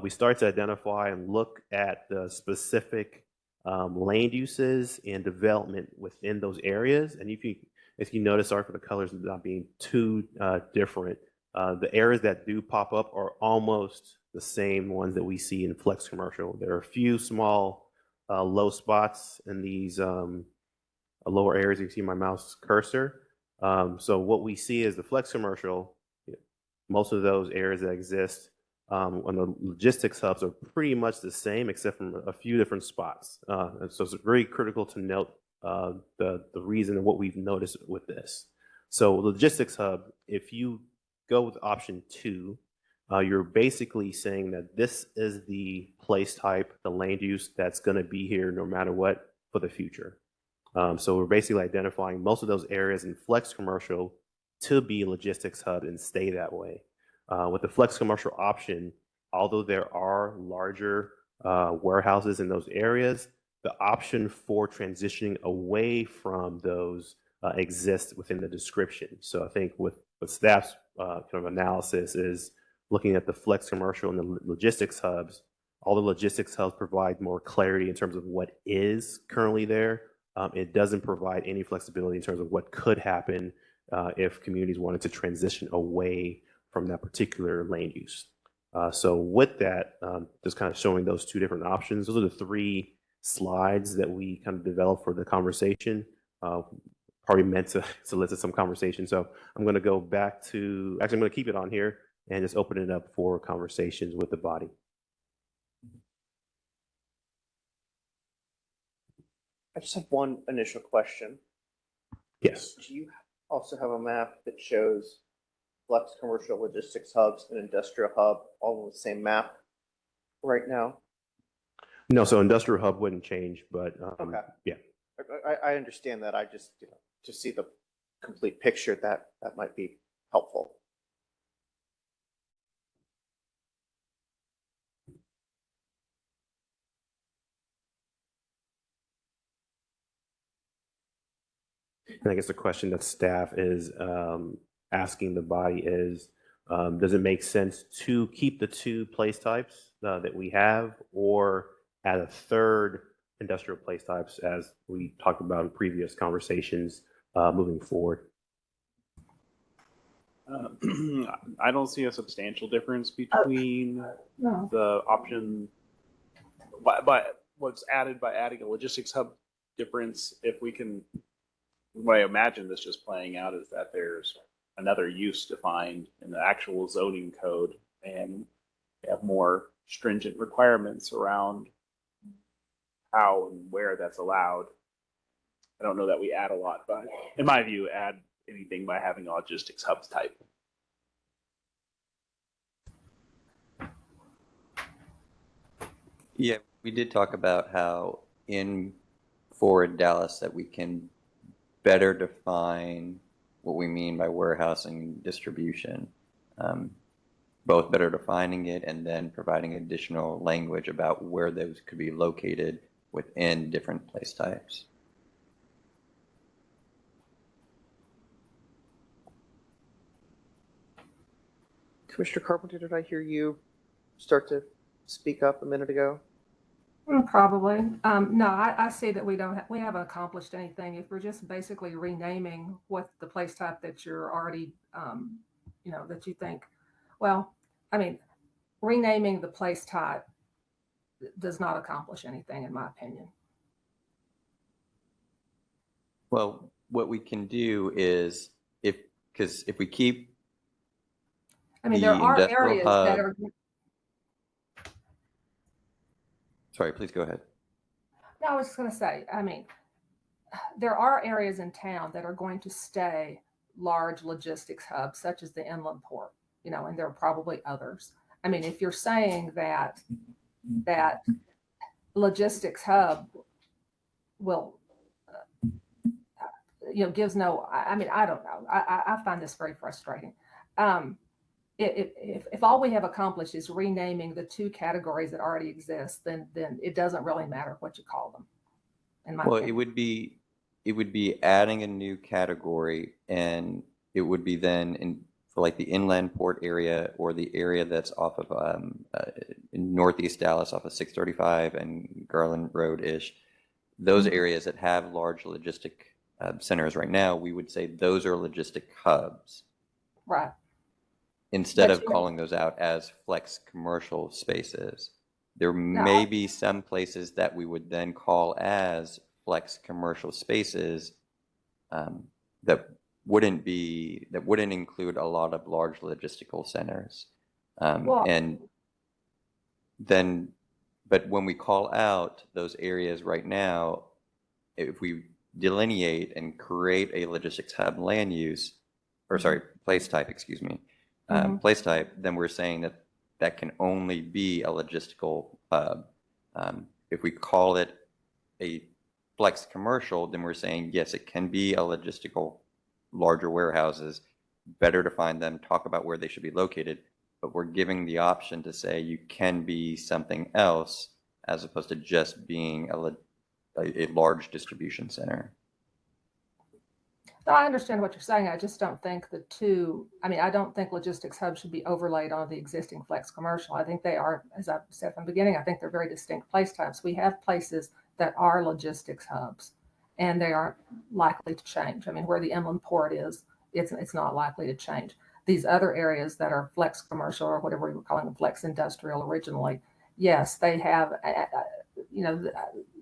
we start to identify and look at the specific land uses and development within those areas. And if you notice, sorry for the colors not being too different, the areas that do pop up are almost the same ones that we see in flex commercial. There are a few small low spots in these lower areas. You can see my mouse cursor. So what we see is the flex commercial, most of those areas that exist on the logistics hubs are pretty much the same, except from a few different spots. And so it's very critical to note the reason and what we've noticed with this. So logistics hub, if you go with option two, you're basically saying that this is the place type, the land use that's going to be here no matter what. for the future. So we're basically identifying most of those areas in flex commercial to be a logistics hub and stay that way. With the flex commercial option, although there are larger warehouses in those areas, the option for transitioning away from those exists within the description. So I think with staff's kind of analysis is looking at the flex commercial and the logistics hubs. All the logistics hubs provide more clarity in terms of what is currently there. It doesn't provide any flexibility in terms of what could happen if communities wanted to transition away from that particular land use. So with that, just kind of showing those two different options, those are the three slides that we kind of developed for the conversation, probably meant to solicit some conversation. So I'm going to go back to, actually I'm going to keep it on here and just open it up for conversations with the body. I just have one initial question. Yes. Do you also have a map that shows flex commercial logistics hubs and industrial hub all on the same map right now? No, so industrial hub wouldn't change, but Okay. yeah. I understand that. I just, to see the complete picture, that might be helpful. And I guess the question that staff is asking the body is, does it make sense to keep the two place types that we have, or add a third industrial place types as we talked about in previous conversations moving forward? I don't see a substantial difference between the option, but what's added by adding a logistics hub difference, if we can, what I imagine this just playing out is that there's another use defined in the actual zoning code, and we have more stringent requirements around how and where that's allowed. I don't know that we add a lot, but in my view, add anything by having a logistics hubs type. Yeah, we did talk about how in Forward Dallas that we can better define what we mean by warehousing and distribution, both better defining it and then providing additional language about where those could be located within different place types. Commissioner Carpenter, did I hear you start to speak up a minute ago? Probably. No, I see that we haven't accomplished anything. If we're just basically renaming what the place type that you're already, that you think, well, I mean, renaming the place type does not accomplish anything, in my opinion. Well, what we can do is because if we keep there are areas that are. Sorry, please go ahead. No, I was just going to say, there are areas in town that are going to stay large logistics hubs, such as the inland port, and there are probably others. If you're saying that logistics hub will, gives no, I don't know. I find this very frustrating. If all we have accomplished is renaming the two categories that already exist, then it doesn't really matter what you call them. In my opinion. It would be adding a new category, and it would be then for like the inland port area or the area that's off of in Northeast Dallas off of 635 and Garland Road-ish. Those areas that have large logistic centers right now, we would say those are logistic hubs. Right. Instead of calling those out as flex commercial spaces. There may be some places that we would then call as flex commercial spaces that wouldn't include a lot of large logistical centers. And then, but when we call out those areas right now, if we delineate and create a logistics hub land use, or sorry, place type, excuse me, place type, then we're saying that can only be a logistical hub. If we call it a flex commercial, then we're saying, yes, it can be a logistical, larger warehouses, better define them, talk about where they should be located, but we're giving the option to say you can be something else as opposed to just being a large distribution center. No, I understand what you're saying. I just don't think the two, I mean, I don't think logistics hubs should be overlaid on the existing flex commercial. I think they are, as I've said from the beginning, I think they're very distinct place types. We have places that are logistics hubs and they aren't likely to change. I mean, where the inland port is, it's not likely to change. These other areas that are flex commercial or whatever we were calling them, flex industrial originally, yes, they have,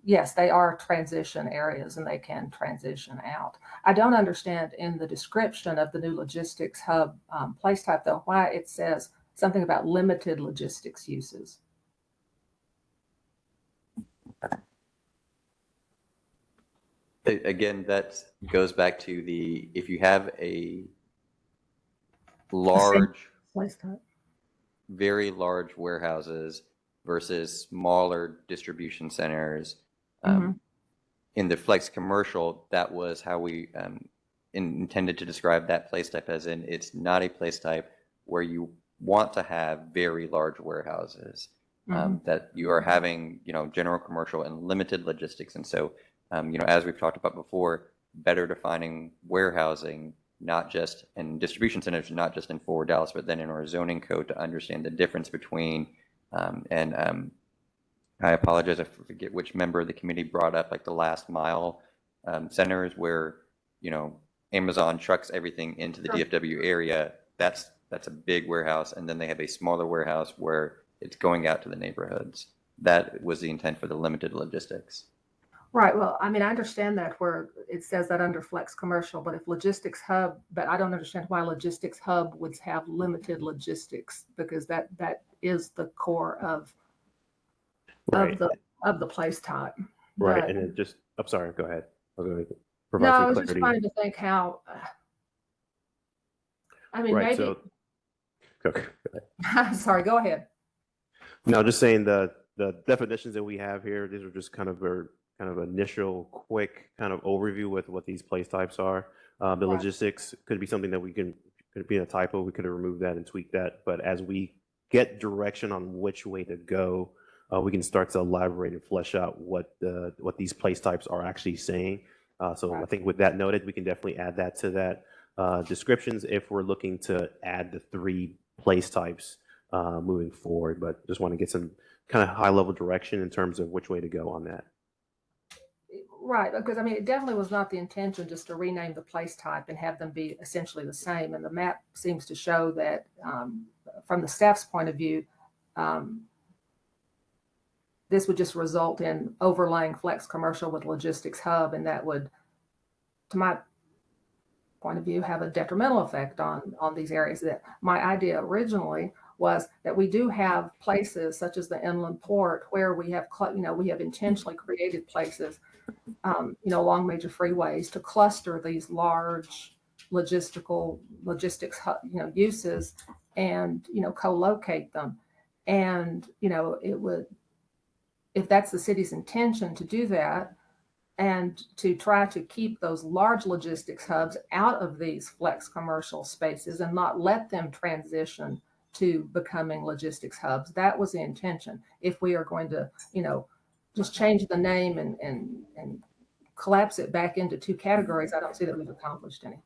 yes, they are transition areas and they can transition out. I don't understand in the description of the new logistics hub place type, though, why it says something about limited logistics uses. Again, that goes back to the, if you have a large, Place type. very large warehouses versus smaller distribution centers, in the flex commercial, that was how we intended to describe that place type, as in it's not a place type where you want to have very large warehouses, that you are having, general commercial and limited logistics. And so, as we've talked about before, better defining warehousing, not just in distribution centers, not just in Forward Dallas, but then in our zoning code to understand the difference between, I apologize, I forget which member of the committee brought up like the last mile centers where, Amazon trucks everything into the DFW area. That's a big warehouse. And then they have a smaller warehouse where it's going out to the neighborhoods. That was the intent for the limited logistics. Right. Well, I mean, I understand that where it says that under flex commercial, but if logistics hub, but I don't understand why logistics hub would have limited logistics, because that is the core of the place type. Right. But, And it just, I'm sorry, go ahead. I was going to no, provide I some was just clarity. trying to think how, I mean, Right. maybe, So, okay. I'm sorry, go ahead. No, just saying the definitions that we have here, these are just kind of initial quick kind of overview with what these place types are. The Right. logistics could be something that could be a typo. We could have removed that and tweaked that. But as we get direction on which way to go, we can start to elaborate and flesh out what these place types are actually saying. So Right. I think with that noted, we can definitely add that to that descriptions if we're looking to add the 3 place types moving forward. But just want to get some kind of high level direction in terms of which way to go on that. Right, because I mean, it definitely was not the intention just to rename the place type and have them be essentially the same. And the map seems to show that from the staff's point of view, this would just result in overlaying flex commercial with logistics hub, and that would, to my point of view, have a detrimental effect on these areas. That my idea originally was that we do have places such as the inland port where we have we have intentionally created places along major freeways to cluster these large logistics uses and co-locate them. And it would, if that's the city's intention to do that, and to try to keep those large logistics hubs out of these flex commercial spaces and not let them transition to becoming logistics hubs. That was the intention. If we are going to, just change the name and collapse it back into 2 categories, I don't see that we've accomplished anything.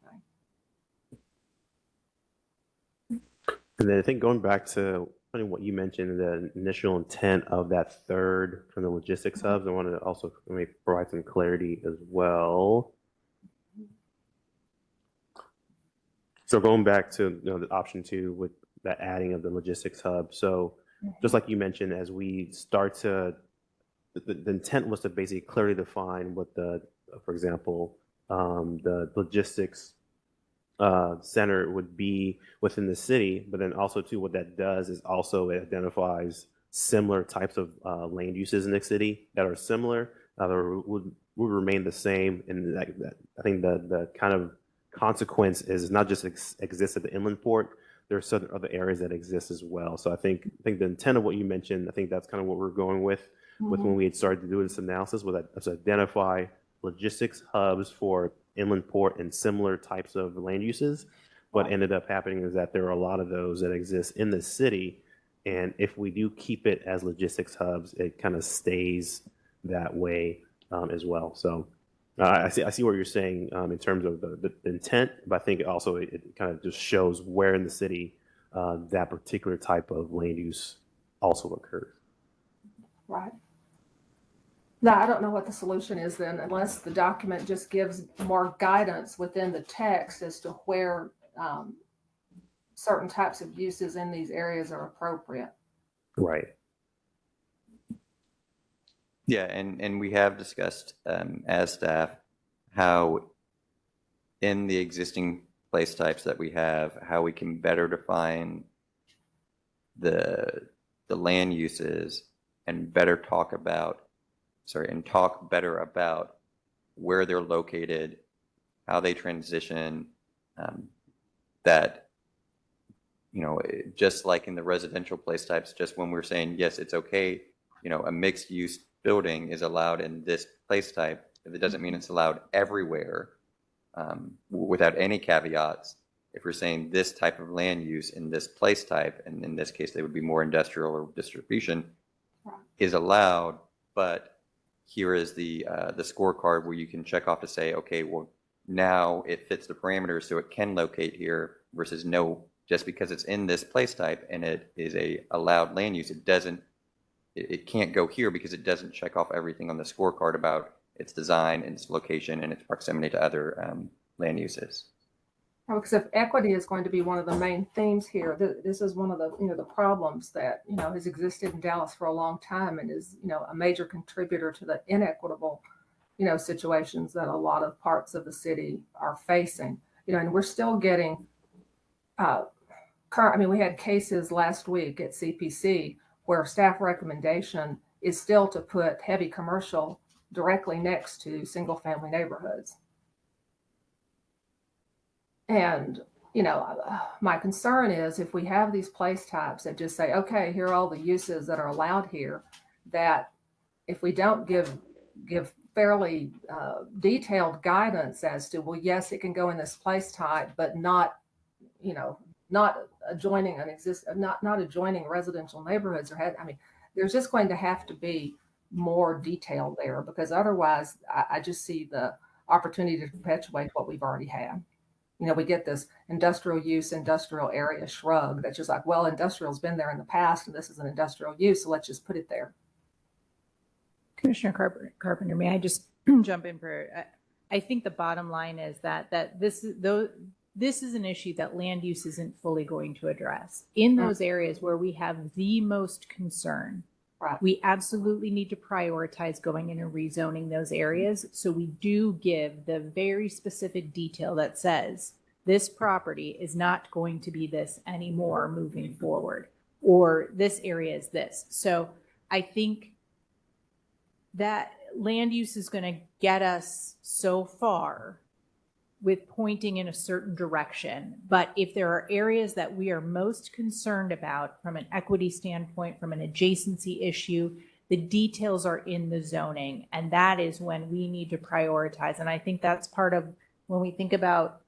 And then I think going back to what you mentioned, the initial intent of that third from the logistics hubs, I wanted to also maybe provide some clarity as well. So going back to the option 2 with that adding of the logistics hub. So just like you mentioned, as we start to, the intent was to basically clearly define what for example, the logistics center would be within the city, but then also too, what that does is also it identifies similar types of land uses in the city that are similar, would remain the same. And that I think the kind of consequence is not just exists at the inland port, there are certain other areas that exist as well. So I think the intent of what you mentioned, I think that's kind of what we're going with when we had started to do this analysis, was that, let's identify logistics hubs for inland port and similar types of land uses. What ended up happening is that there are a lot of those that exist in the city. And if we do keep it as logistics hubs, it kind of stays that way as well. So I see what you're saying in terms of the intent, but I think also it kind of just shows where in the city that particular type of land use also occurs. Right. No, I don't know what the solution is then, unless the document just gives more guidance within the text as to where certain types of uses in these areas are appropriate. Right. Yeah, and we have discussed as staff how in the existing place types that we have, how we can better define the land uses and better talk better about where they're located, how they transition, that, you know, just like in the residential place types, just when we're saying, yes, it's okay, you know, a mixed use building is allowed in this place type, it doesn't mean it's allowed everywhere without any caveats. If we're saying this type of land use in this place type, and in this case, they would be more industrial or distribution, is allowed, but here is the scorecard where you can check off to say, okay, well, now it fits the parameters so it can locate here versus no, just because it's in this place type and it is a allowed land use, it can't go here because it doesn't check off everything on the scorecard about its design and its location and its proximity to other land uses. Because if equity is going to be one of the main themes here, this is one of the the problems that has existed in Dallas for a long time and is a major contributor to the inequitable situations that a lot of parts of the city are facing. And we're still getting we had cases last week at CPC where staff recommendation is still to put heavy commercial directly next to single family neighborhoods. And, my concern is if we have these place types that just say, okay, here are all the uses that are allowed here, that if we don't give fairly detailed guidance as to, well, yes, it can go in this place type, but not adjoining not adjoining residential neighborhoods there's just going to have to be more detail there, because otherwise I just see the opportunity to perpetuate what we've already had. We get this industrial use, industrial area shrug that's just like, well, industrial's been there in the past and this is an industrial use, so let's just put it there. Commissioner Carpenter, may I just jump in for, I think the bottom line is that this is an issue that land use isn't fully going to address. In those areas where we have the most concern, right, we absolutely need to prioritize going in and rezoning those areas. So we do give the very specific detail that says this property is not going to be this anymore moving forward, or this area is this. So I think that land use is going to get us so far with pointing in a certain direction. But if there are areas that we are most concerned about from an equity standpoint, from an adjacency issue, the details are in the zoning. And that is when we need to prioritize. And I think that's part of when we think about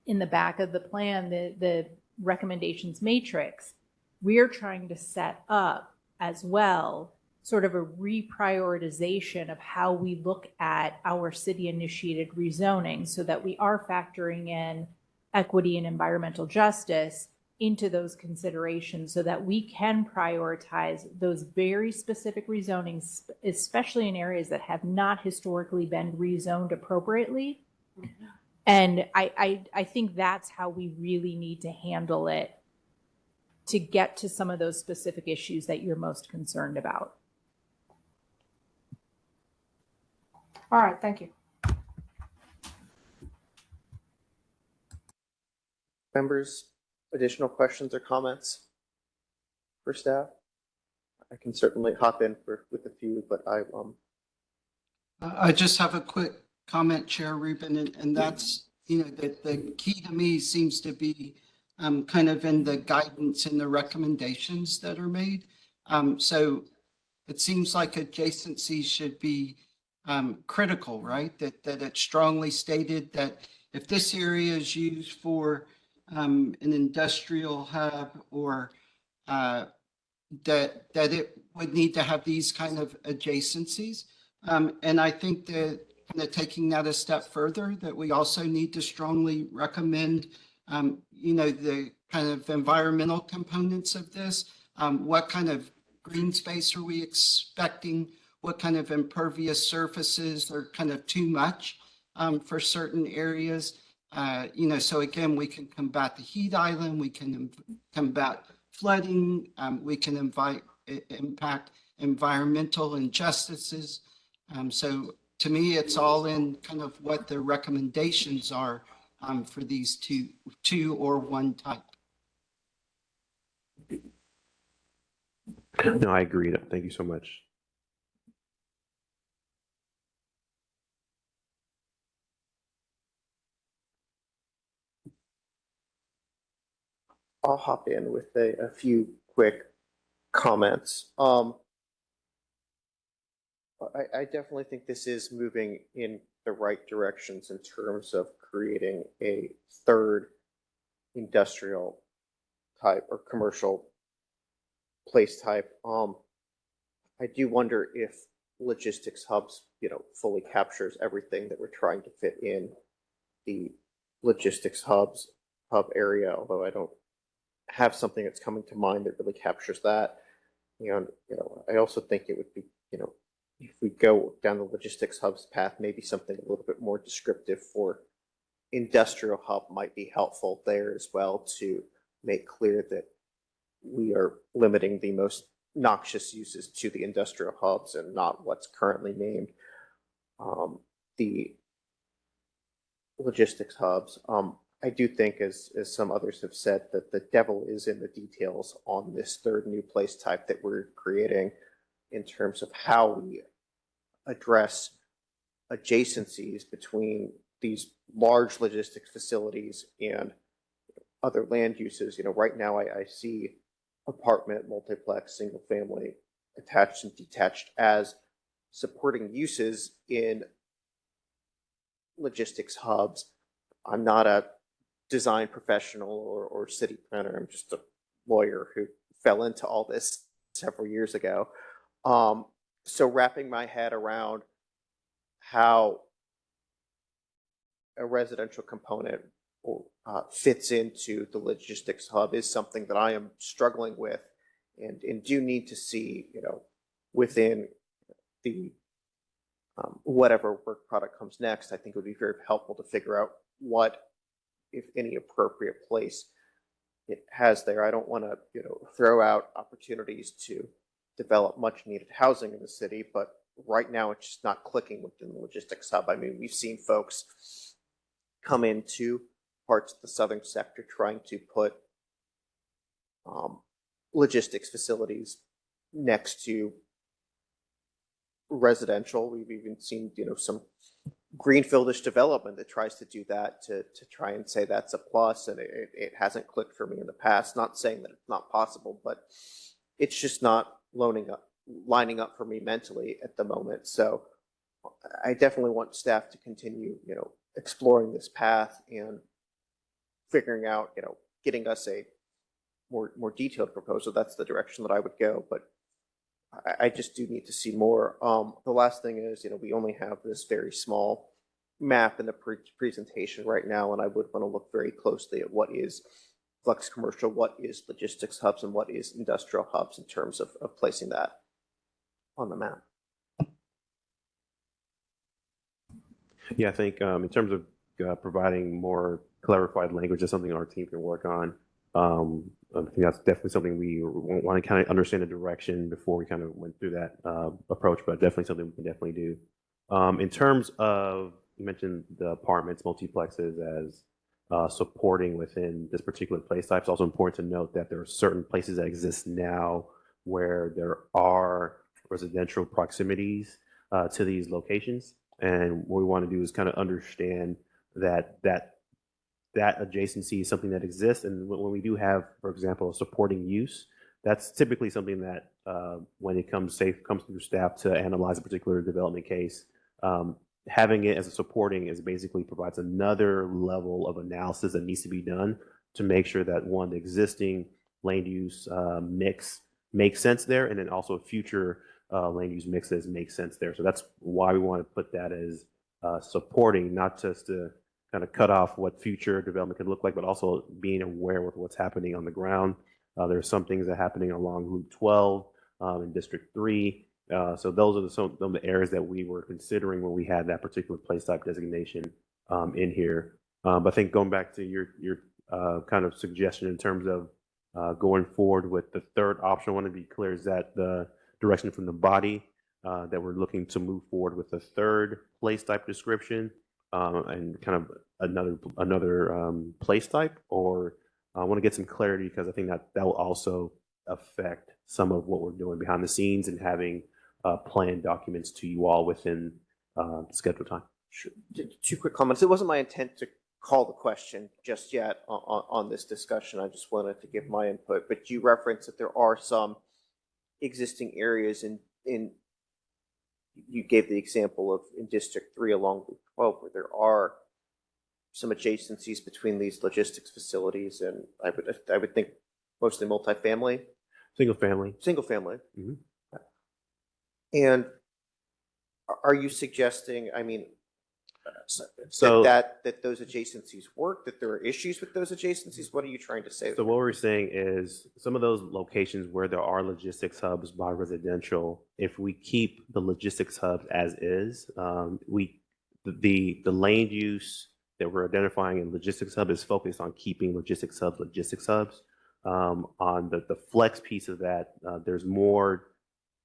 in the back of the plan, the recommendations matrix, we're trying to set up as well sort of a reprioritization of how we look at our city-initiated rezoning so that we are factoring in equity and environmental justice into those considerations so that we can prioritize those very specific rezonings, especially in areas that have not historically been rezoned appropriately. Mm-hmm. And I think that's how we really need to handle it to get to some of those specific issues that you're most concerned about. All right, thank you. Members, additional questions or comments for staff? I can certainly hop in with a few, but I just have a quick comment, Chair Rubin, and that's, that the key to me seems to be kind of in the guidance and the recommendations that are made. So it seems like adjacencies should be critical, right? That it's strongly stated that if this area is used for an industrial hub or that it would need to have these kind of adjacencies. And I think that kind of taking that a step further, that we also need to strongly recommend, the kind of environmental components of this. What kind of green space are we expecting? What kind of impervious surfaces are kind of too much for certain areas? So again, we can combat the heat island, we can combat flooding, we can impact environmental injustices. So to me, it's all in kind of what the recommendations are for these two or one type. No, I agree. Thank you so much. I'll hop in with a few quick comments. I definitely think this is moving in the right directions in terms of creating a third industrial type or commercial place type. I do wonder if logistics hubs, fully captures everything that we're trying to fit in the logistics hub area, although I don't have something that's coming to mind that really captures that. I also think it would be, if we go down the logistics hubs path, maybe something a little bit more descriptive for industrial hub might be helpful there as well, to make clear that we are limiting the most noxious uses to the industrial hubs and not what's currently named the logistics hubs. I do think, as some others have said, that the devil is in the details on this third new place type that we're creating in terms of how we address adjacencies between these large logistics facilities and other land uses. Right now I see apartment, multiplex, single family, attached and detached as supporting uses in logistics hubs. I'm not a design professional or city planner. I'm just a lawyer who fell into all this several years ago. So wrapping my head around how a residential component fits into the logistics hub is something that I am struggling with, and do need to see, within the whatever work product comes next. I think it would be very helpful to figure out what, if any, appropriate place it has there. I don't want to, throw out opportunities to develop much needed housing in the city, but right now it's just not clicking within the logistics hub. I mean, we've seen folks come into parts of the southern sector trying to put logistics facilities next to residential. We've even seen, some greenfieldish development that tries to do that to try and say that's a plus, and it hasn't clicked for me in the past. Not saying that it's not possible, but it's just not lining up for me mentally at the moment. So I definitely want staff to continue, exploring this path and figuring out, getting us a more detailed proposal. That's the direction that I would go, but I just do need to see more. The last thing is, we only have this very small map in the presentation right now, and I would want to look very closely at what is flex commercial, what is logistics hubs, and what is industrial hubs in terms of placing that on the map. Yeah, I think in terms of providing more clarified language, is something our team can work on. I think that's definitely something we want to kind of understand the direction before we kind of went through that approach, but definitely something we can definitely do. In terms of, you mentioned the apartments, multiplexes as supporting within this particular place type. It's also important to note that there are certain places that exist now where there are residential proximities to these locations. And what we want to do is kind of understand that adjacency is something that exists. And when we do have, for example, a supporting use, that's typically something that when it comes through staff to analyze a particular development case, having it as a supporting is basically provides another level of analysis that needs to be done to make sure that one, the existing land use mix makes sense there, and then also future land use mixes make sense there. So that's why we want to put that as supporting, not just to kind of cut off what future development could look like, but also being aware with what's happening on the ground. There are some things that are happening along Route 12 in District 3. So those are some of the areas that we were considering when we had that particular place type designation in here. But I think going back to your kind of suggestion in terms of going forward with the third option, I want to be clear, is that the direction from the body that we're looking to move forward with the third place type description and kind of another place type, or I want to get some clarity because I think that will also affect some of what we're doing behind the scenes and having plan documents to you all within scheduled time. Sure. Two quick comments. It wasn't my intent to call the question just yet on this discussion. I just wanted to give my input. But you referenced that there are some existing areas in you gave the example of in District 3 along Route 12 where there are some adjacencies between these logistics facilities, and I would think mostly multifamily. Single family. Mm-hmm. And are you suggesting, I mean, that those adjacencies work, that there are issues with those adjacencies? What are you trying to say? So what we're saying is some of those locations where there are logistics hubs by residential, if we keep the logistics hubs as is, the land use that we're identifying in logistics hub is focused on keeping logistics hubs. On the flex piece of that, there's more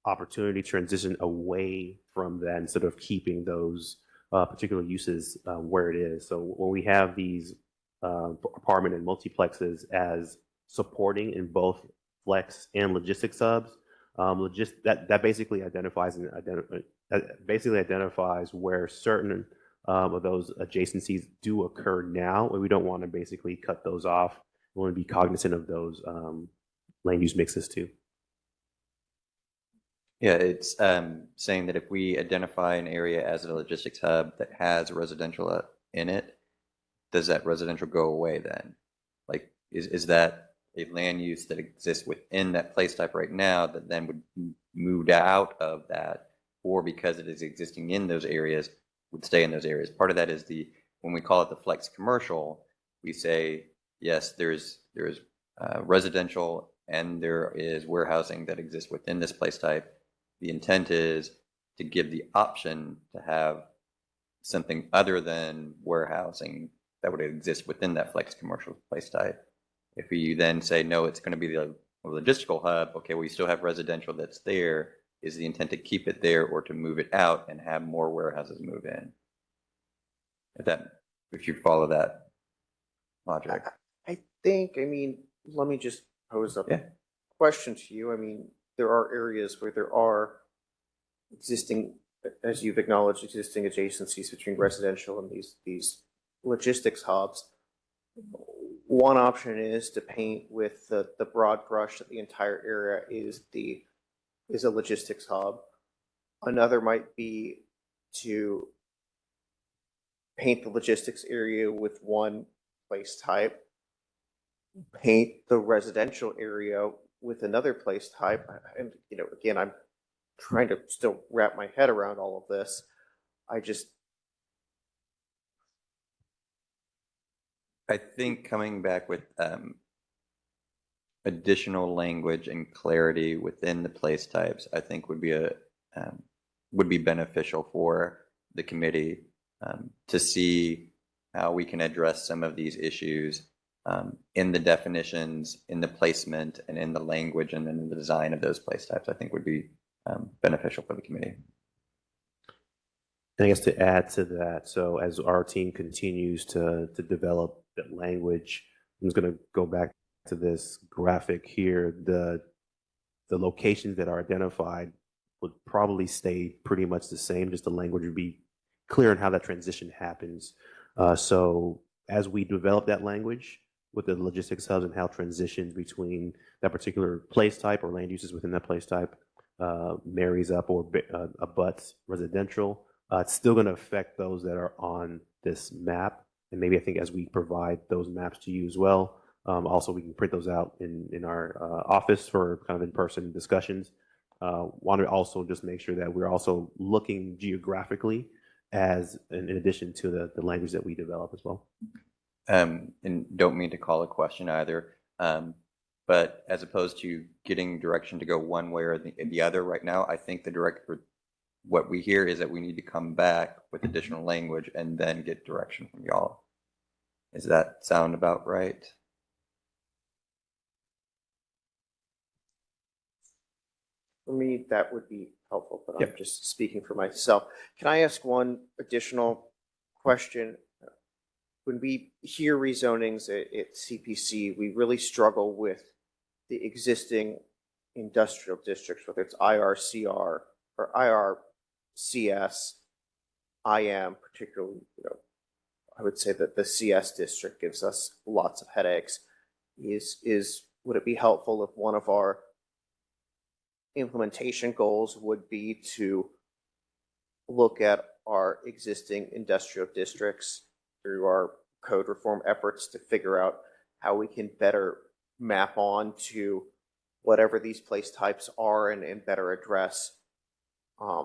opportunity transition away from that instead of keeping those particular uses where it is. So when we have these apartment and multiplexes as supporting in both flex and logistics hubs, that basically identifies where certain of those adjacencies do occur now, and we don't want to basically cut those off. We want to be cognizant of those land use mixes too. Yeah, it's saying that if we identify an area as a logistics hub that has residential in it, does that residential go away then? Like, is that a land use that exists within that place type right now that then would move out of that, or because it is existing in those areas, would stay in those areas? Part of that is when we call it the flex commercial, we say, yes, there's residential and there is warehousing that exists within this place type. The intent is to give the option to have something other than warehousing that would exist within that flex commercial place type. If you then say, no, it's going to be the logistical hub, okay, well, you still have residential that's there. Is the intent to keep it there or to move it out and have more warehouses move in? If you follow that logic. I think, I mean, let me just pose a question to you. I mean, there are areas where there are existing, as you've acknowledged, existing adjacencies between residential and these logistics hubs. One option is to paint with the broad brush that the entire area is a logistics hub. Another might be to paint the logistics area with one place type, paint the residential area with another place type. And, again, I'm trying to still wrap my head around all of this. I think coming back with additional language and clarity within the place types, I think would be beneficial for the committee to see how we can address some of these issues in the definitions, in the placement, and in the language, and in the design of those place types. I think would be beneficial for the committee. And I guess to add to that, so as our team continues to develop that language, I'm just going to go back to this graphic here. The locations that are identified would probably stay pretty much the same, just the language would be clear on how that transition happens. So as we develop that language with the logistics hubs and how transitions between that particular place type or land uses within that place type marries up or abuts residential, It's still going to affect those that are on this map. And maybe I think as we provide those maps to you as well, also we can print those out in our office for kind of in-person discussions. Want to also just make sure that we're also looking geographically as in addition to the language that we develop as well. And don't mean to call a question either, but as opposed to getting direction to go one way or the other right now, I think what we hear is that we need to come back with additional language and then get direction from y'all. Does that sound about right? For me, that would be helpful, but I'm just speaking for myself. Can I ask one additional question? When we hear rezonings at CPC, we really struggle with the existing industrial districts, whether it's IRCR or IRCS, IM, particularly, I would say that the CS district gives us lots of headaches. Would it be helpful if one of our implementation goals would be to look at our existing industrial districts through our code reform efforts to figure out how we can better map on to whatever these place types are and better address a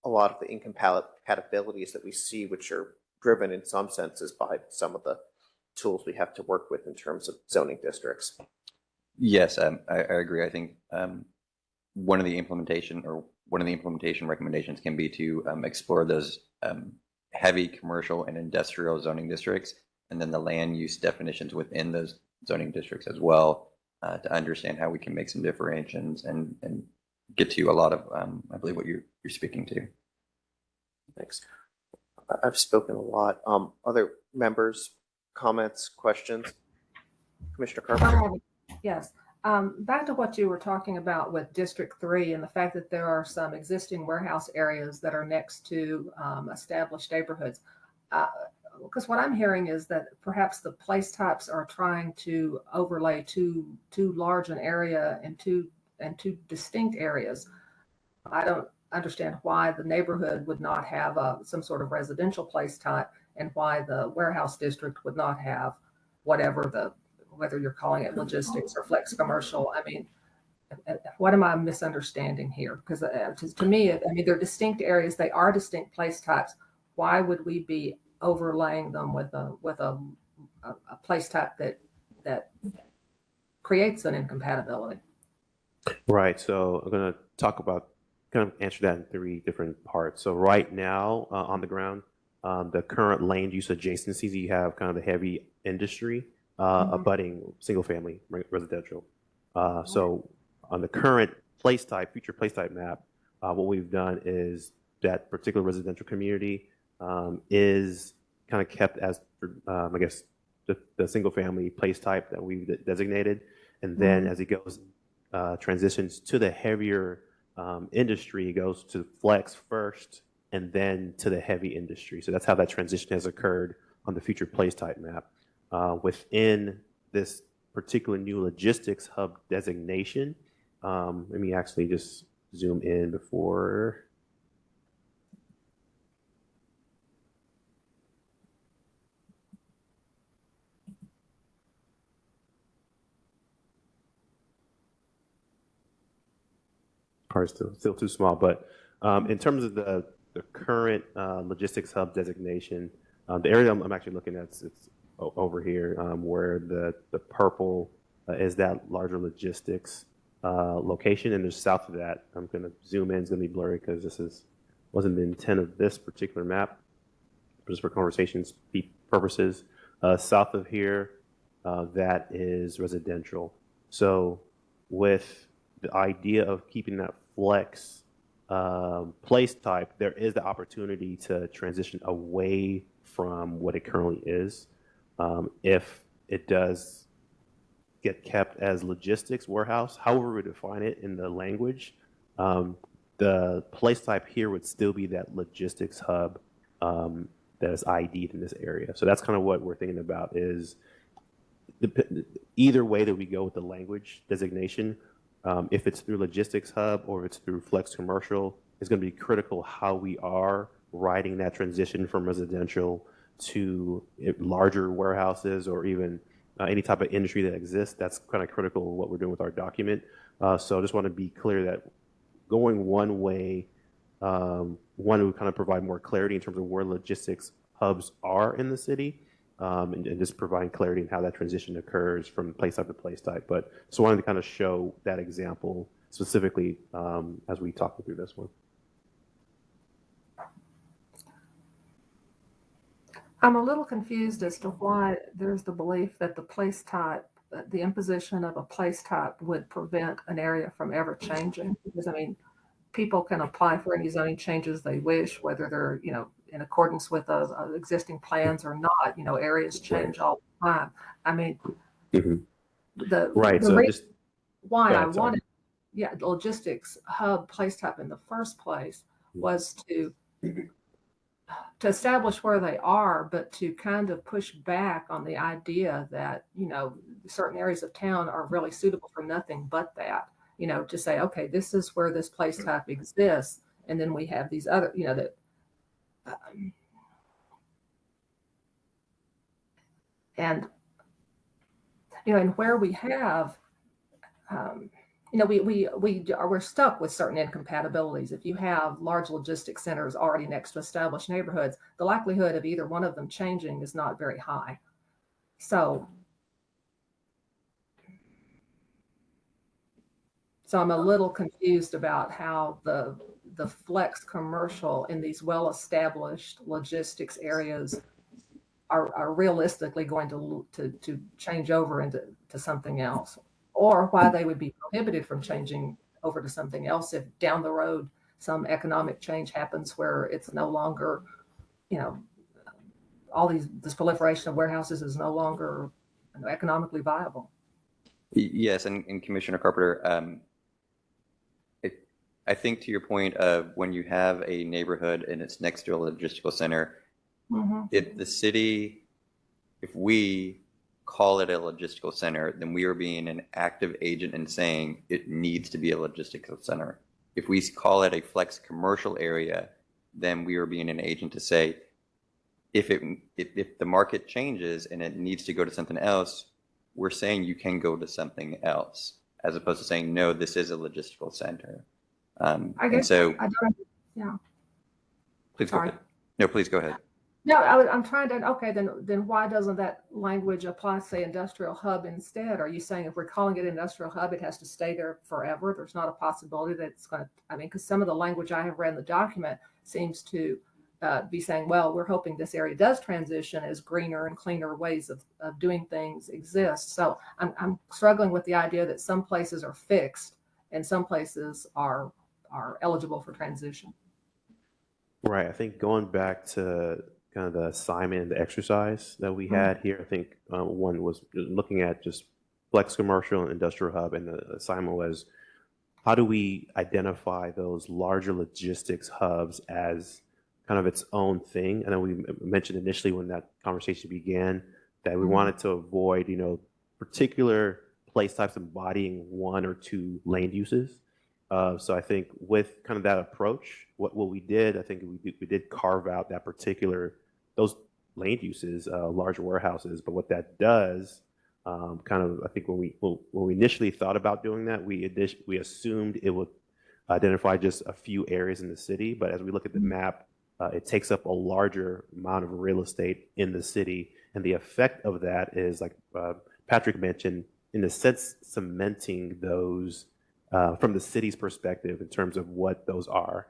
lot of the incompatibilities that we see, which are driven in some senses by some of the tools we have to work with in terms of zoning districts. Yes, I agree. I think one of the implementation recommendations can be to explore those heavy commercial and industrial zoning districts, and then the land use definitions within those zoning districts as well, to understand how we can make some differentiations and get to a lot of, I believe, what you're speaking to. Thanks. I've spoken a lot. Other members, comments, questions? Commissioner Carpenter? Yes. Back to what you were talking about with District 3 and the fact that there are some existing warehouse areas that are next to established neighborhoods. Because what I'm hearing is that perhaps the place types are trying to overlay too large an area and two distinct areas. I don't understand why the neighborhood would not have some sort of residential place type and why the warehouse district would not have whether you're calling it logistics or flex commercial. I mean, what am I misunderstanding here? Because to me, they're distinct areas. They are distinct place types. Why would we be overlaying them with a place type that creates an incompatibility? Right. So I'm going to talk about, kind of answer that in 3 different parts. So right now on the ground, the current land use adjacencies, you have kind of the heavy industry abutting single family residential. So on the current future place type map, what we've done is that particular residential community is kind of kept as, I guess, the single family place type that we've designated. And then as it goes, transitions to the heavier industry, it goes to flex first and then to the heavy industry. So that's how that transition has occurred on the future place type map. Within this particular new logistics hub designation, let me actually just zoom in before. Part still too small, but in terms of the current logistics hub designation, the area I'm actually looking at, it's over here, where the purple is that larger logistics location, and there's south of that. I'm going to zoom in. It's going to be blurry because wasn't the intent of this particular map, just for conversations purposes. South of here, that is residential. So with the idea of keeping that flex place type, there is the opportunity to transition away from what it currently is. If it does get kept as logistics warehouse, however we define it in the language, the place type here would still be that logistics hub that is ID'd in this area. So that's kind of what we're thinking about, is either way that we go with the language designation, if it's through logistics hub or if it's through flex commercial, is going to be critical how we are riding that transition from residential to larger warehouses or even any type of industry that exists. That's kind of critical of what we're doing with our document. So I just want to be clear that going one way, one would kind of provide more clarity in terms of where logistics hubs are in the city, and just providing clarity in how that transition occurs from place type to place type. But so I wanted to kind of show that example specifically as we talk through this one. I'm a little confused as to why there's the belief that the place type, the imposition of a place type would prevent an area from ever changing. Because I mean, people can apply for any zoning changes they wish, whether they're, in accordance with existing plans or not. Areas change all the time. I mean, Right. the So reason just why go I ahead, sorry. wanted, logistics hub place type in the first place was to establish where they are, but to kind of push back on the idea that, certain areas of town are really suitable for nothing but that, to say, okay, this is where this place type exists. And then we have these other, and where we have, we're stuck with certain incompatibilities. If you have large logistics centers already next to established neighborhoods, the likelihood of either one of them changing is not very high. So I'm a little confused about how the flex commercial in these well-established logistics areas are realistically going to change over into something else, or why they would be prohibited from changing over to something else if down the road some economic change happens where it's no longer, this proliferation of warehouses is no longer economically viable. Yes, and Commissioner Carpenter, I think to your point of when you have a neighborhood and it's next to a logistical center, if the city, if we call it a logistical center, then we are being an active agent and saying it needs to be a logistical center. If we call it a flex commercial area, then we are being an agent to say, if the market changes and it needs to go to something else, we're saying you can go to something else, as opposed to saying, no, this is a logistical center. I guess so, I don't, yeah. Please go ahead. No, please go ahead. No, I'm trying to, okay, then why doesn't that language apply, say, industrial hub instead? Are you saying if we're calling it industrial hub, it has to stay there forever? There's not a possibility that it's going to, because some of the language I have read in the document seems to be saying, well, we're hoping this area does transition as greener and cleaner ways of doing things exist. So I'm struggling with the idea that some places are fixed and some places are eligible for transition. Right. I think going back to kind of the assignment and the exercise that we had here, I think one was looking at just flex commercial and industrial hub, and the assignment was, how do we identify those larger logistics hubs as kind of its own thing? And then we mentioned initially when that conversation began that we wanted to avoid, particular place types embodying one or two land uses. So I think with kind of that approach, what we did, I think we did carve out that those land uses, large warehouses. But what that does, kind of, I think when we initially thought about doing that, we assumed it would identify just a few areas in the city. But as we look at the map, it takes up a larger amount of real estate in the city, and the effect of that is, like Patrick mentioned, in a sense, cementing those. From the city's perspective in terms of what those are.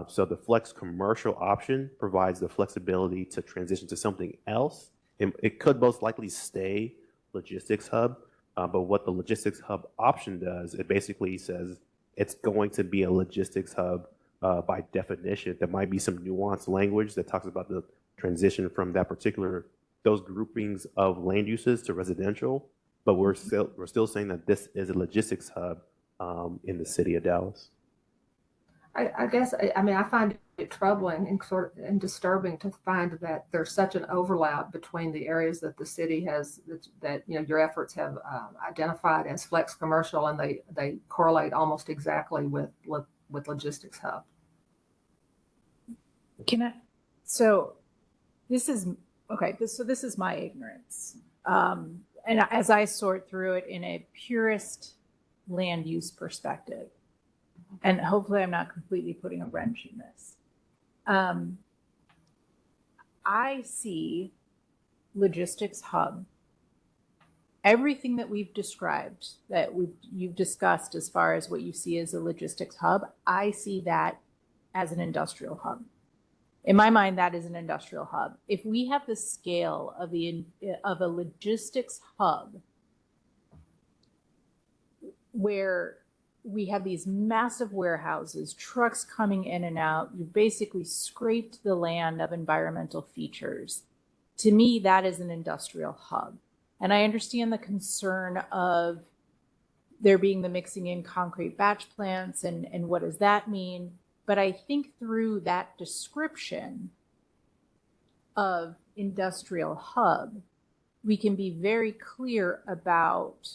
So the flex commercial option provides the flexibility to transition to something else. It could most likely stay logistics hub, but what the logistics hub option does, it basically says it's going to be a logistics hub by definition. There might be some nuanced language that talks about the transition from those groupings of land uses to residential, but we're still saying that this is a logistics hub in the city of Dallas. I guess, I find it troubling and disturbing to find that there's such an overlap between the areas that the city has, that your efforts have identified as flex commercial, and they correlate almost exactly with logistics hub. Can I? So this is okay. This is my ignorance, and as I sort through it in a purist land use perspective, and hopefully I'm not completely putting a wrench in this. I see logistics hub. Everything that we've described, that you've discussed as far as what you see as a logistics hub, I see that as an industrial hub. In my mind, that is an industrial hub. If we have the scale of a logistics hub where we have these massive warehouses, trucks coming in and out, you've basically scraped the land of environmental features. To me, that is an industrial hub. And I understand the concern of there being the mixing in concrete batch plants and what does that mean? But I think through that description of industrial hub, we can be very clear about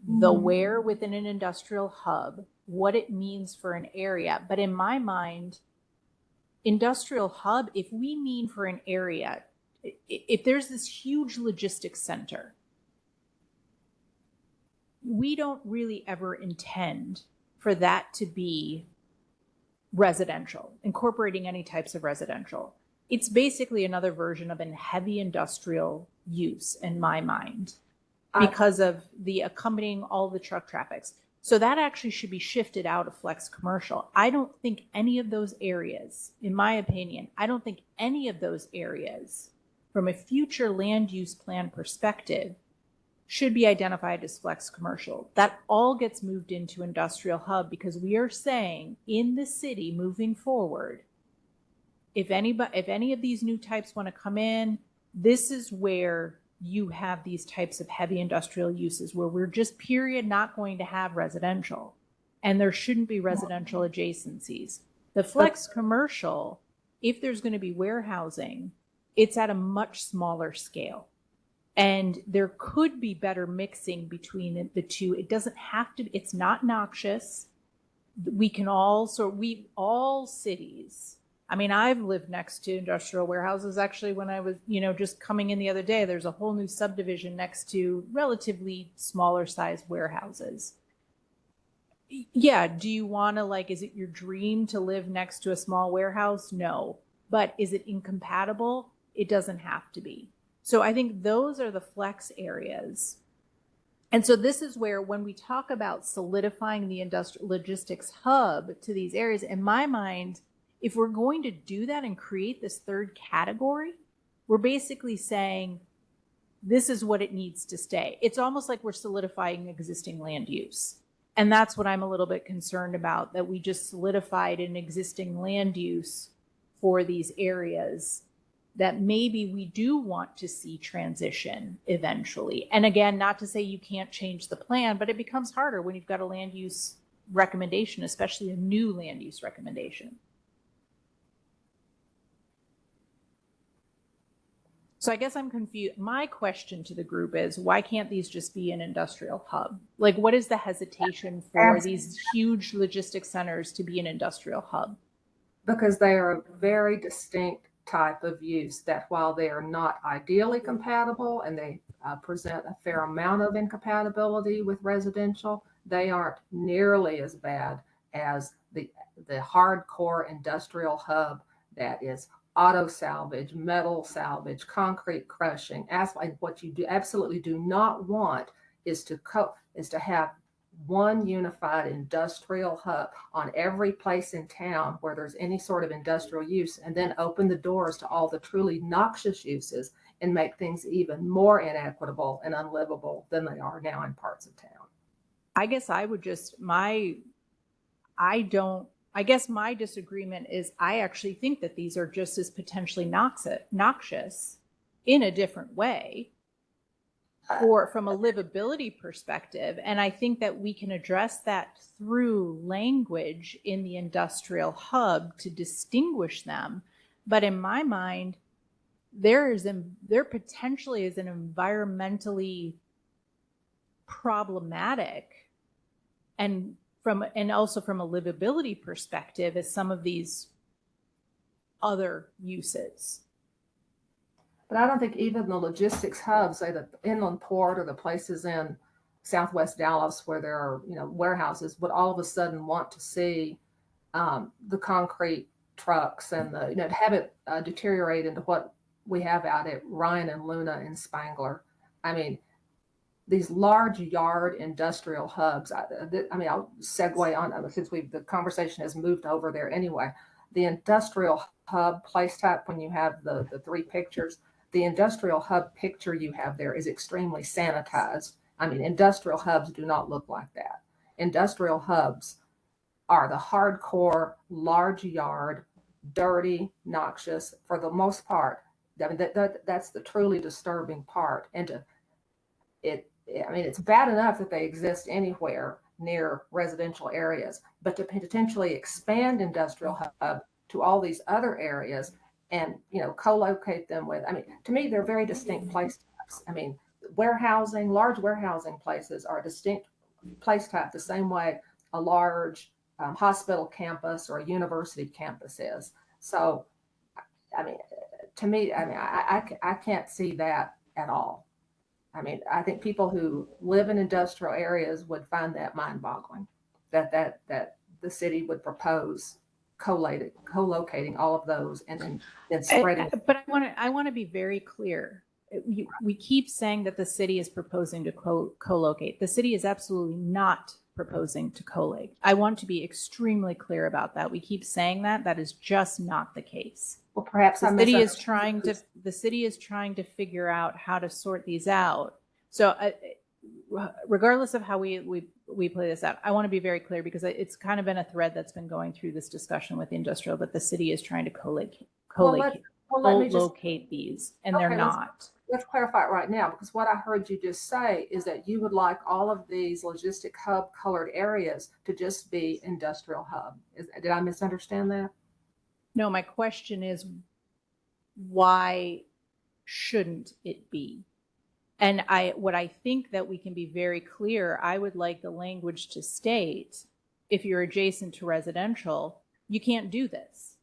the where within an industrial hub, what it means for an area. But in my mind, industrial hub, if we mean for an area, if there's this huge logistics center, we don't really ever intend for that to be residential, incorporating any types of residential. It's basically another version of a heavy industrial use in my mind because of the accompanying all the truck traffics. So that actually should be shifted out of flex commercial. I don't think any of those areas, in my opinion, I don't think any of those areas from a future land use plan perspective should be identified as flex commercial. That all gets moved into industrial hub because we are saying in the city moving forward, if any of these new types want to come in, this is where you have these types of heavy industrial uses where we're just period not going to have residential, and there shouldn't be residential adjacencies. The flex commercial, if there's going to be warehousing, it's at a much smaller scale. And there could be better mixing between the two. It doesn't have to, it's not noxious. We can all, all cities, I mean, I've lived next to industrial warehouses. Actually, when I was, just coming in the other day, there's a whole new subdivision next to relatively smaller sized warehouses. Yeah. Do you want to is it your dream to live next to a small warehouse? No. But is it incompatible? It doesn't have to be. So I think those are the flex areas. And so this is where when we talk about solidifying the industrial logistics hub to these areas, in my mind, if we're going to do that and create this third category, we're basically saying this is what it needs to stay. It's almost like we're solidifying existing land use. And that's what I'm a little bit concerned about, that we just solidified an existing land use for these areas that maybe we do want to see transition eventually. And again, not to say you can't change the plan, but it becomes harder when you've got a land use recommendation, especially a new land use recommendation. So I guess I'm confused. My question to the group is, why can't these just be an industrial hub? What is the hesitation for these huge logistics centers to be an industrial hub? Because they are a very distinct type of use that while they are not ideally compatible and they present a fair amount of incompatibility with residential, they aren't nearly as bad as the hardcore industrial hub that is auto salvage, metal salvage, concrete crushing, asphalt. What you do absolutely do not want is to have one unified industrial hub on every place in town where there's any sort of industrial use, and then open the doors to all the truly noxious uses and make things even more inequitable and unlivable than they are now in parts of town. I guess I would just, I guess my disagreement is I actually think that these are just as potentially noxious in a different way. Or from a livability perspective. And I think that we can address that through language in the industrial hub to distinguish them. But in my mind, there potentially is an environmentally problematic and also from a livability perspective, as some of these other uses. But I don't think even the logistics hubs, say the inland port or the places in Southwest Dallas where there are, warehouses, would all of a sudden want to see the concrete trucks and to have it deteriorate into what we have out at Ryan and Luna and Spangler. I mean, these large yard industrial hubs. I'll segue on since the conversation has moved over there anyway. The industrial hub place type, when you have the three pictures, the industrial hub picture you have there is extremely sanitized. I mean, industrial hubs do not look like that. Industrial hubs are the hardcore, large yard, dirty, noxious, for the most part. I mean, that's the truly disturbing part. And it's bad enough that they exist anywhere near residential areas, but to potentially expand industrial hub to all these other areas and, co-locate them with, to me, they're very distinct place types. Large warehousing places are a distinct place type the same way a large hospital campus or a university campus is. So, to me, I can't see that at all. I think people who live in industrial areas would find that mind-boggling, that the city would propose co-locating all of those and then spreading. But I want to be very clear. We keep saying that the city is proposing to co-locate. The city is absolutely not proposing to co-locate. I want to be extremely clear about that. We keep saying that. That is just not the case. Well, perhaps the city is trying to figure out how to sort these out. So regardless of how we play this out, I want to be very clear because it's kind of been a thread that's been going through this discussion with industrial, that the city is trying to co-locate these, and they're not. Let's clarify it right now, because what I heard you just say is that you would like all of these logistic hub colored areas to just be industrial hub. Did I misunderstand that? No, my question is, why shouldn't it be? And what I think that we can be very clear, I would like the language to state, if you're adjacent to residential, you can't do this.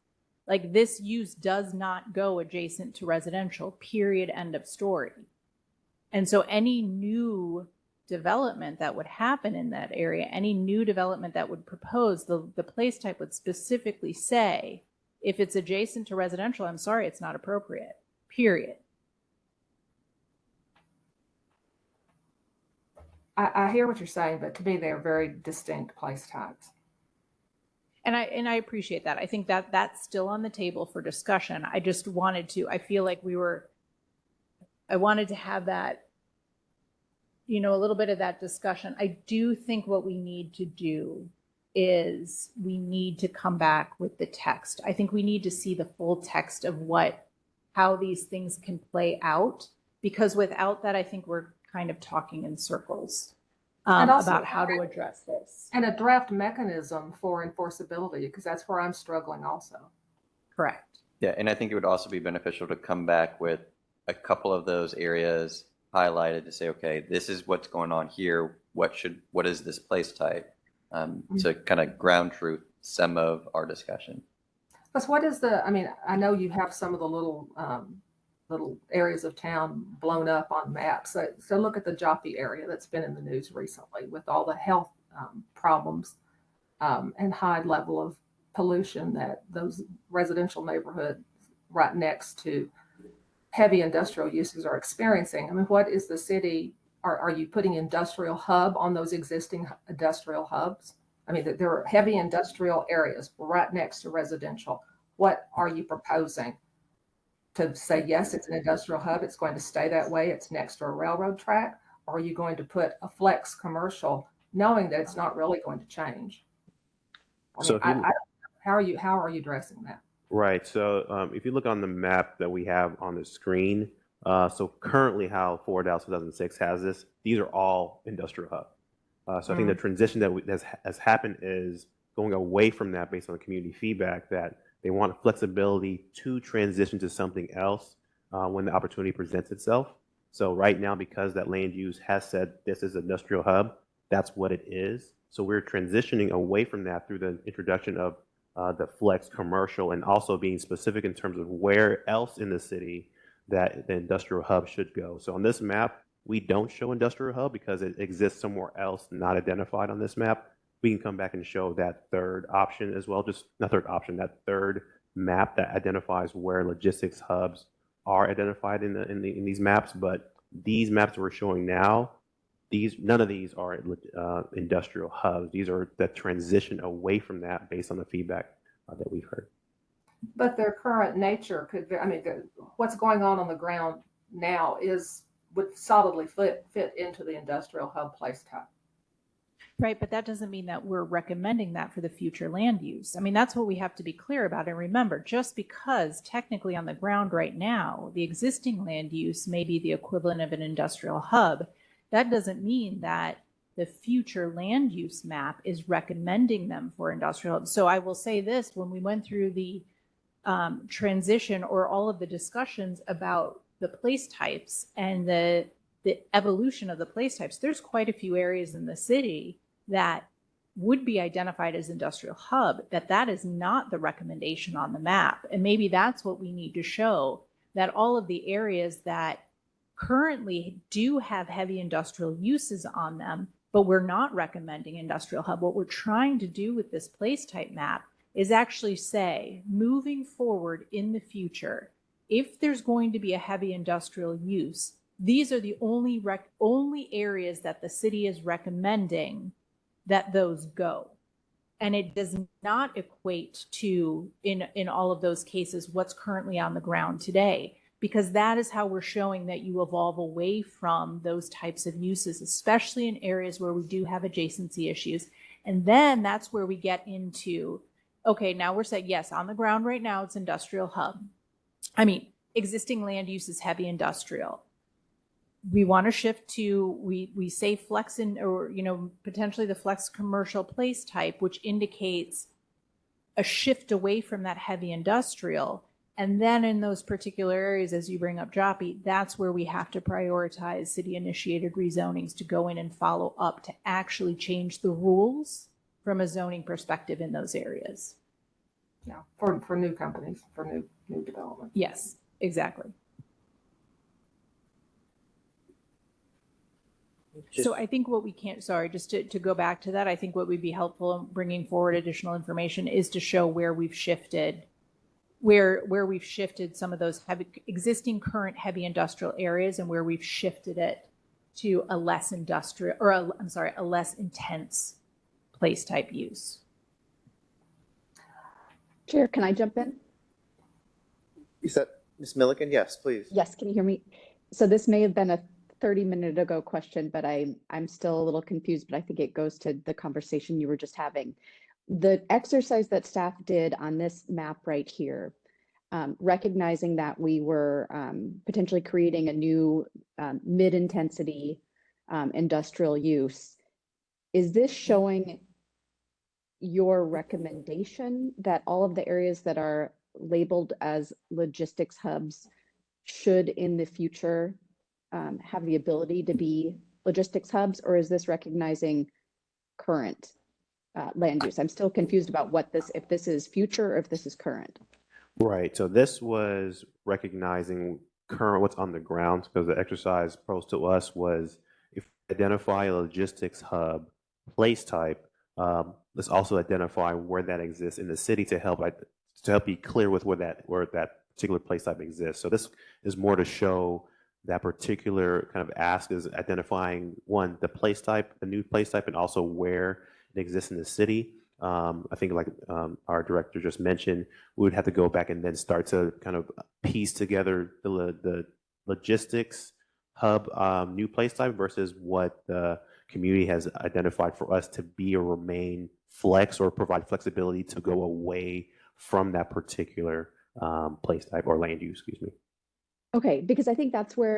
Like, this use does not go adjacent to residential, period, end of story. And so any new development that would happen in that area, any new development that would propose, the place type would specifically say, if it's adjacent to residential, I'm sorry, it's not appropriate, period. I hear what you're saying, but to me, they're very distinct place types. And I appreciate that. I think that that's still on the table for discussion. I just wanted to, I feel like I wanted to have that, a little bit of that discussion. I do think what we need to do is we need to come back with the text. I think we need to see the full text of how these things can play out, because without that, I think we're kind of talking in circles. About how to address this. And a draft mechanism for enforceability, because that's where I'm struggling also. Correct. Yeah, and I think it would also be beneficial to come back with a couple of those areas highlighted to say, okay, this is what's going on here. What is this place type? To kind of ground truth some of our discussion. Because I know you have some of the little areas of town blown up on maps. So look at the Joffy area that's been in the news recently with all the health problems and high level of pollution that those residential neighborhoods right next to heavy industrial uses are experiencing. What is the city, are you putting industrial hub on those existing industrial hubs? There are heavy industrial areas right next to residential. What are you proposing? To say, yes, it's an industrial hub, it's going to stay that way, it's next to a railroad track? Or are you going to put a flex commercial knowing that it's not really going to change? How are you addressing that? Right. So if you look on the map that we have on the screen, so currently how Forward Dallas 2006 has this, these are all industrial hub. So I think the transition that has happened is going away from that based on the community feedback, that they want flexibility to transition to something else when the opportunity presents itself. So right now, because that land use has said this is an industrial hub, that's what it is. So we're transitioning away from that through the introduction of the flex commercial, and also being specific in terms of where else in the city that the industrial hub should go. So on this map, we don't show industrial hub because it exists somewhere else not identified on this map. We can come back and show that third option as well, just not third option, that third map that identifies where logistics hubs are identified in these maps. But these maps we're showing now, none of these are industrial hubs. These are the transition away from that based on the feedback that we've heard. But their current nature could, I mean, what's going on the ground now would solidly fit into the industrial hub place type. Right, but that doesn't mean that we're recommending that for the future land use. I mean, that's what we have to be clear about. And remember, just because technically on the ground right now, the existing land use may be the equivalent of an industrial hub, that doesn't mean that the future land use map is recommending them for industrial hubs. So I will say this, when we went through the transition or all of the discussions about the place types and the evolution of the place types, there's quite a few areas in the city that would be identified as industrial hub, that is not the recommendation on the map. And maybe that's what we need to show, that all of the areas that currently do have heavy industrial uses on them, but we're not recommending industrial hub. What we're trying to do with this place type map is actually say, moving forward in the future, if there's going to be a heavy industrial use, these are the only areas that the city is recommending that those go. And it does not equate to, in all of those cases, what's currently on the ground today, because that is how we're showing that you evolve away from those types of uses, especially in areas where we do have adjacency issues. And then that's where we get into, okay, now we're saying, yes, on the ground right now, it's industrial hub. I mean, existing land use is heavy industrial. We want to shift to, we say flex or potentially the flex commercial place type, which indicates a shift away from that heavy industrial. And then in those particular areas, as you bring up Joppy, that's where we have to prioritize city initiated rezonings to go in and follow up to actually change the rules from a zoning perspective in those areas. Yeah, for new companies, for new development. Yes, exactly. So I think what we can't, just to go back to that, I think what would be helpful in bringing forward additional information is to show where we've shifted, where we've shifted some of those existing current heavy industrial areas and where we've shifted it to a less industrial, or a less intense place type use. Chair, can I jump in? Is that Ms. Milliken? Yes, please. Yes, can you hear me? So this may have been a 30-minute ago question, but I'm still a little confused, but I think it goes to the conversation you were just having. The exercise that staff did on this map right here, recognizing that we were potentially creating a new mid-intensity industrial use, is this showing your recommendation that all of the areas that are labeled as logistics hubs should in the future have the ability to be logistics hubs, or is this recognizing current land use? I'm still confused about if this is future or if this is current. Right. So this was recognizing current what's on the ground, because the exercise posed to us was, if we identify a logistics hub place type, let's also identify where that exists in the city to help be clear with where that particular place type exists. So this is more to show that particular kind of ask is identifying the place type, the new place type, and also where it exists in the city. I think like our director just mentioned, we would have to go back and then start to kind of piece together the logistics hub new place type versus what the community has identified for us to be or remain flex or provide flexibility to go away from that particular place type or land use, excuse me. Okay, because I think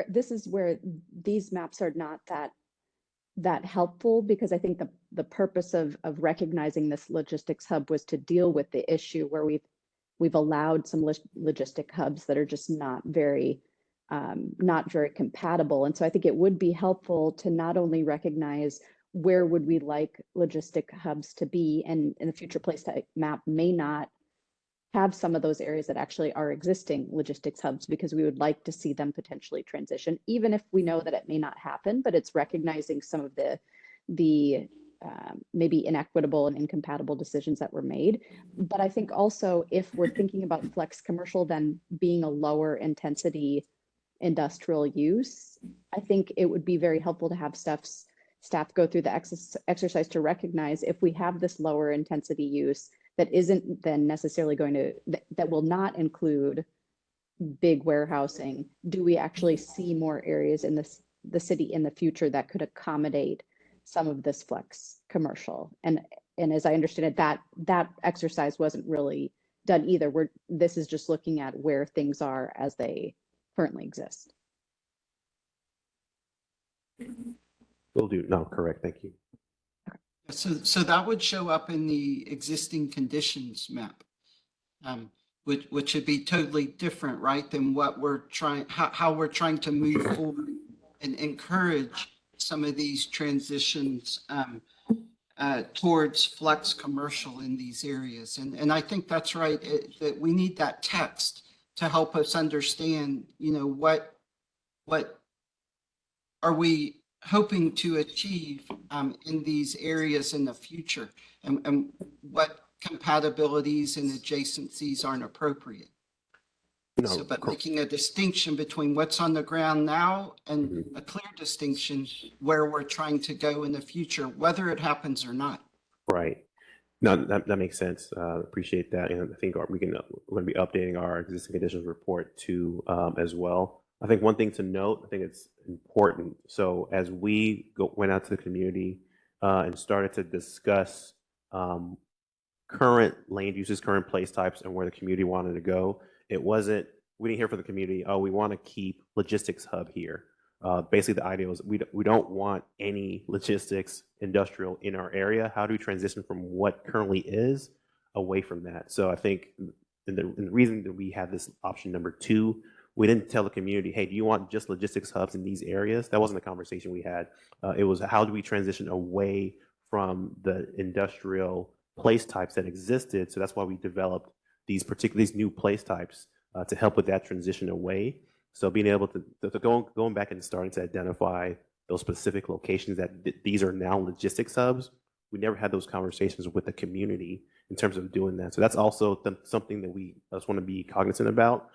this is where these maps are not that helpful, because I think the purpose of recognizing this logistics hub was to deal with the issue where we've allowed some logistic hubs that are just not very compatible. And so I think it would be helpful to not only recognize where would we like logistic hubs to be? And in the future place type map may not have some of those areas that actually are existing logistics hubs, because we would like to see them potentially transition, even if we know that it may not happen, but it's recognizing some of the maybe inequitable and incompatible decisions that were made. But I think also if we're thinking about flex commercial then being a lower intensity industrial use, I think it would be very helpful to have staff go through the exercise to recognize if we have this lower intensity use that isn't then necessarily going to, that will not include big warehousing, do we actually see more areas in the city in the future that could accommodate some of this flex commercial? And as I understand it, that exercise wasn't really done either. This is just looking at where things are as they currently exist. Will do. No, correct. Thank you. So that would show up in the existing conditions map, which would be totally different, right, than what we're trying, how we're trying to move forward and encourage some of these transitions towards flex commercial in these areas. And I think that's right, that we need that text to help us understand, what are we hoping to achieve in these areas in the future, and what compatibilities and adjacencies aren't appropriate. No, But making a distinction between what's on the ground now and Mhm. a clear distinction where we're trying to go in the future, whether it happens or not. Right. No, that makes sense. Appreciate that. And I think we're going to be updating our existing conditions report too as well. I think one thing to note, I think it's important. So as we went out to the community and started to discuss current land uses, current place types, and where the community wanted to go, we didn't hear from the community, oh, we want to keep logistics hub here. Basically, the idea was we don't want any logistics industrial in our area. How do we transition from what currently is away from that? So I think the reason that we had this option number 2, we didn't tell the community, hey, do you want just logistics hubs in these areas? That wasn't the conversation we had. It was how do we transition away from the industrial place types that existed? So that's why we developed these new place types to help with that transition away. So being able to going back and starting to identify those specific locations that these are now logistics hubs. We never had those conversations with the community in terms of doing that. So that's also something that we just want to be cognizant about.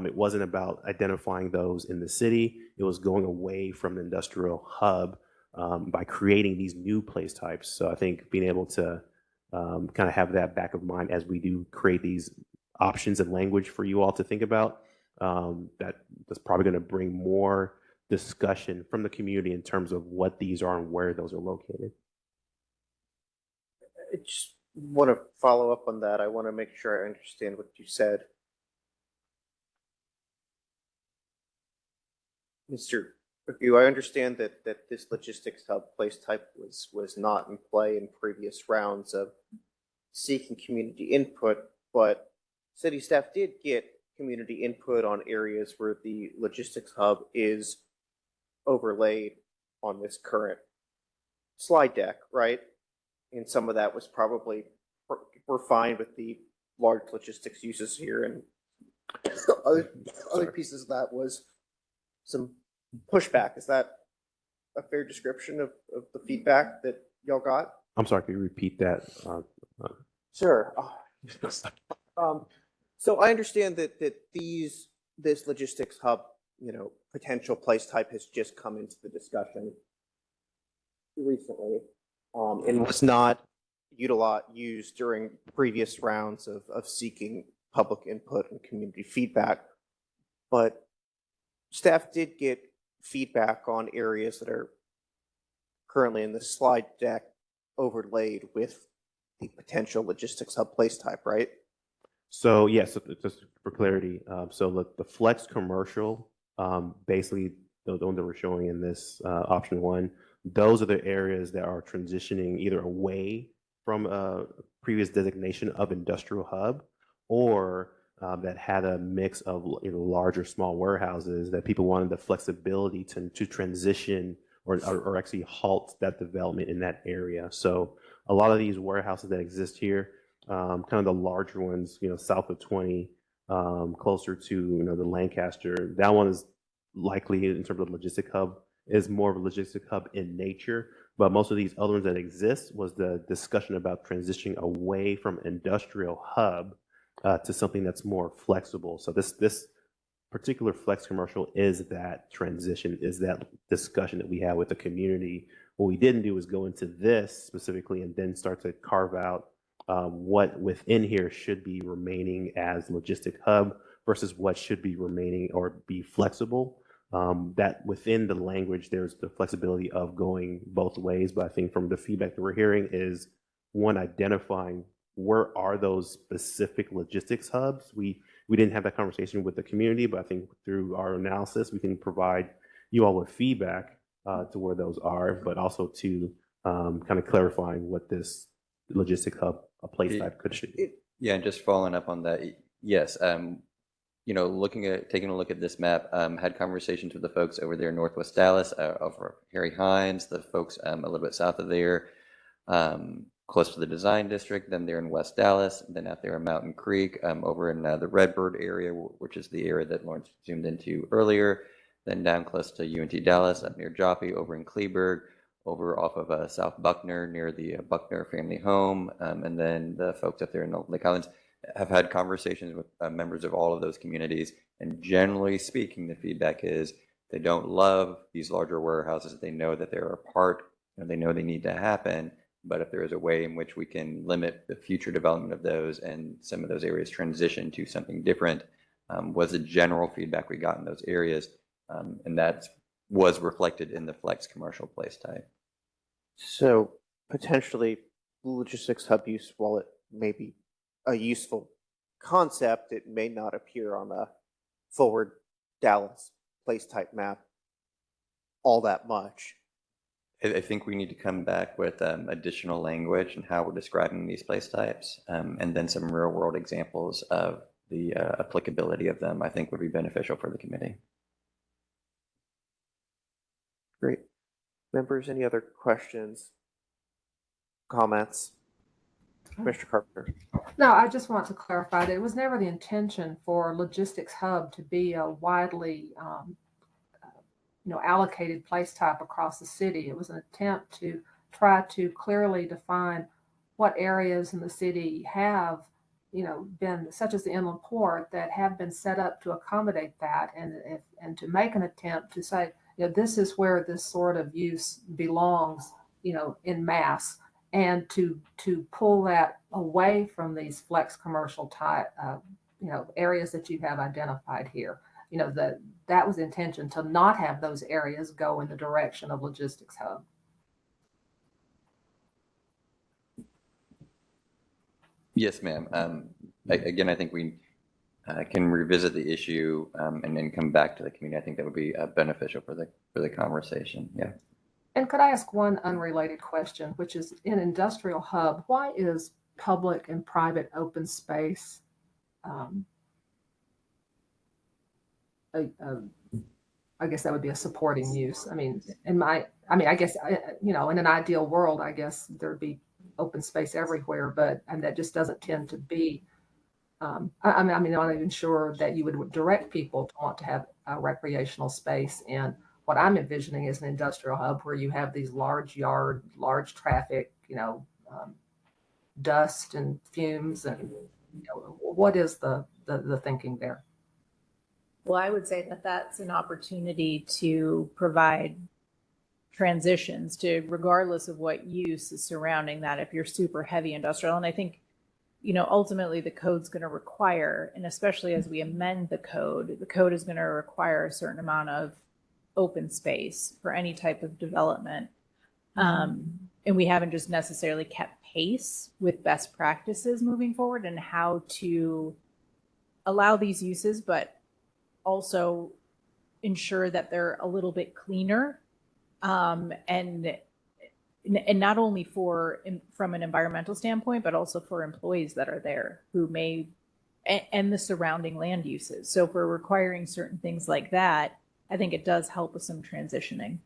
It wasn't about identifying those in the city. It was going away from the industrial hub by creating these new place types. So I think being able to kind of have that back of mind as we do create these options and language for you all to think about, that's probably going to bring more discussion from the community in terms of what these are and where those are located. I just want to follow up on that. I want to make sure I understand what you said. Mr. Review, I understand that this logistics hub place type was not in play in previous rounds of seeking community input, but city staff did get community input on areas where the logistics hub is overlaid on this current slide deck, right? And some of that was probably, we're fine with the large logistics uses here, and other pieces of that was some pushback. Is that a fair description of the feedback that y'all got? I'm sorry, can you repeat that? Sure. So I understand that this logistics hub, potential place type has just come into the discussion recently, and was not used during previous rounds of seeking public input and community feedback. But staff did get feedback on areas that are currently in the slide deck overlaid with the potential logistics hub place type, right? So yes, just for clarity, so the flex commercial, basically the one that we're showing in this option 1, those are the areas that are transitioning either away from a previous designation of industrial hub, or that had a mix of large or small warehouses that people wanted the flexibility to transition or actually halt that development in that area. So a lot of these warehouses that exist here, kind of the larger ones, south of 20, closer to, the Lancaster, that one is likely in terms of logistic hub is more of a logistic hub in nature. But most of these other ones that exist was the discussion about transitioning away from industrial hub to something that's more flexible. So this particular flex commercial is that transition, is that discussion that we had with the community. What we didn't do is go into this specifically and then start to carve out what within here should be remaining as logistic hub versus what should be remaining or be flexible. That within the language, there's the flexibility of going both ways. But I think from the feedback that we're hearing is one, identifying where are those specific logistics hubs. We didn't have that conversation with the community, but I think through our analysis, we can provide you all with feedback to where those are, but also to kind of clarifying what this logistic hub a place type could be. Yeah, and just following up on that, yes, taking a look at this map, had conversations with the folks over there in Northwest Dallas, over Harry Hines, the folks a little bit south of there, close to the design district, then they're in West Dallas, then out there in Mountain Creek, over in the Redbird area, which is the area that Lawrence zoomed into earlier, then down close to UNT Dallas, up near Joppy, over in Kleberg, over off of South Buckner near the Buckner family home, and then the folks up there in Lake Highlands have had conversations with members of all of those communities, and generally speaking, the feedback is they don't love these larger warehouses. They know that they're a part, and they know they need to happen, but if there is a way in which we can limit the future development of those and some of those areas transition to something different, was the general feedback we got in those areas, and that was reflected in the flex commercial place type. So potentially logistics hub use, while it may be a useful concept, it may not appear on a forward Dallas place type map all that much. I think we need to come back with additional language and how we're describing these place types, and then some real world examples of the applicability of them, I think would be beneficial for the committee. Great. Members, any other questions, comments? Mr. Carpenter. No, I just want to clarify that it was never the intention for logistics hub to be a widely allocated place type across the city. It was an attempt to try to clearly define what areas in the city have, been, such as the inland port, that have been set up to accommodate that, and to make an attempt to say, this is where this sort of use belongs, in mass, and to pull that away from these flex commercial type, areas that you have identified here. That was the intention, to not have those areas go in the direction of logistics hub. Yes, ma'am. Again, I think we can revisit the issue and then come back to the community. I think that would be beneficial for the conversation. Yeah. And could I ask one unrelated question, which is, in industrial hub, why is public and private open space I guess that would be a supporting use? I mean, I guess, in an ideal world, I guess there'd be open space everywhere, and that just doesn't tend to be. I'm not even sure that you would direct people to want to have a recreational space in what I'm envisioning is an industrial hub where you have these large yard, large traffic, dust and fumes, and what is the thinking there? Well, I would say that that's an opportunity to provide transitions to, regardless of what use is surrounding that, if you're super heavy industrial. And I think, ultimately the code's going to require, and especially as we amend the code is going to require a certain amount of open space for any type of development. And we haven't just necessarily kept pace with best practices moving forward and how to allow these uses, but also ensure that they're a little bit cleaner, and not only from an environmental standpoint, but also for employees that are there who may, and the surrounding land uses. So if we're requiring certain things like that, I think it does help with some transitioning.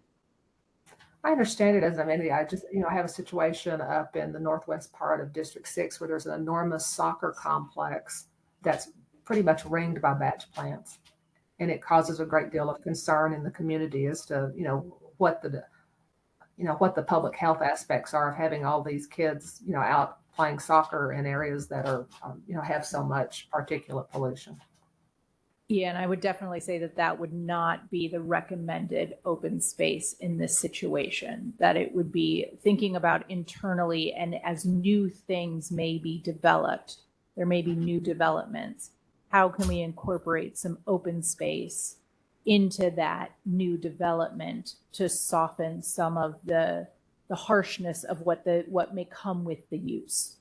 I understand it as an amenity. I just, I have a situation up in the northwest part of District 6 where there's an enormous soccer complex that's pretty much ringed by batch plants. And it causes a great deal of concern in the community as to, what the public health aspects are of having all these kids, out playing soccer in areas that are, have so much particulate pollution. Yeah, and I would definitely say that that would not be the recommended open space in this situation, that it would be thinking about internally, and as new things may be developed, there may be new developments. How can we incorporate some open space into that new development to soften some of the harshness of what may come with the use?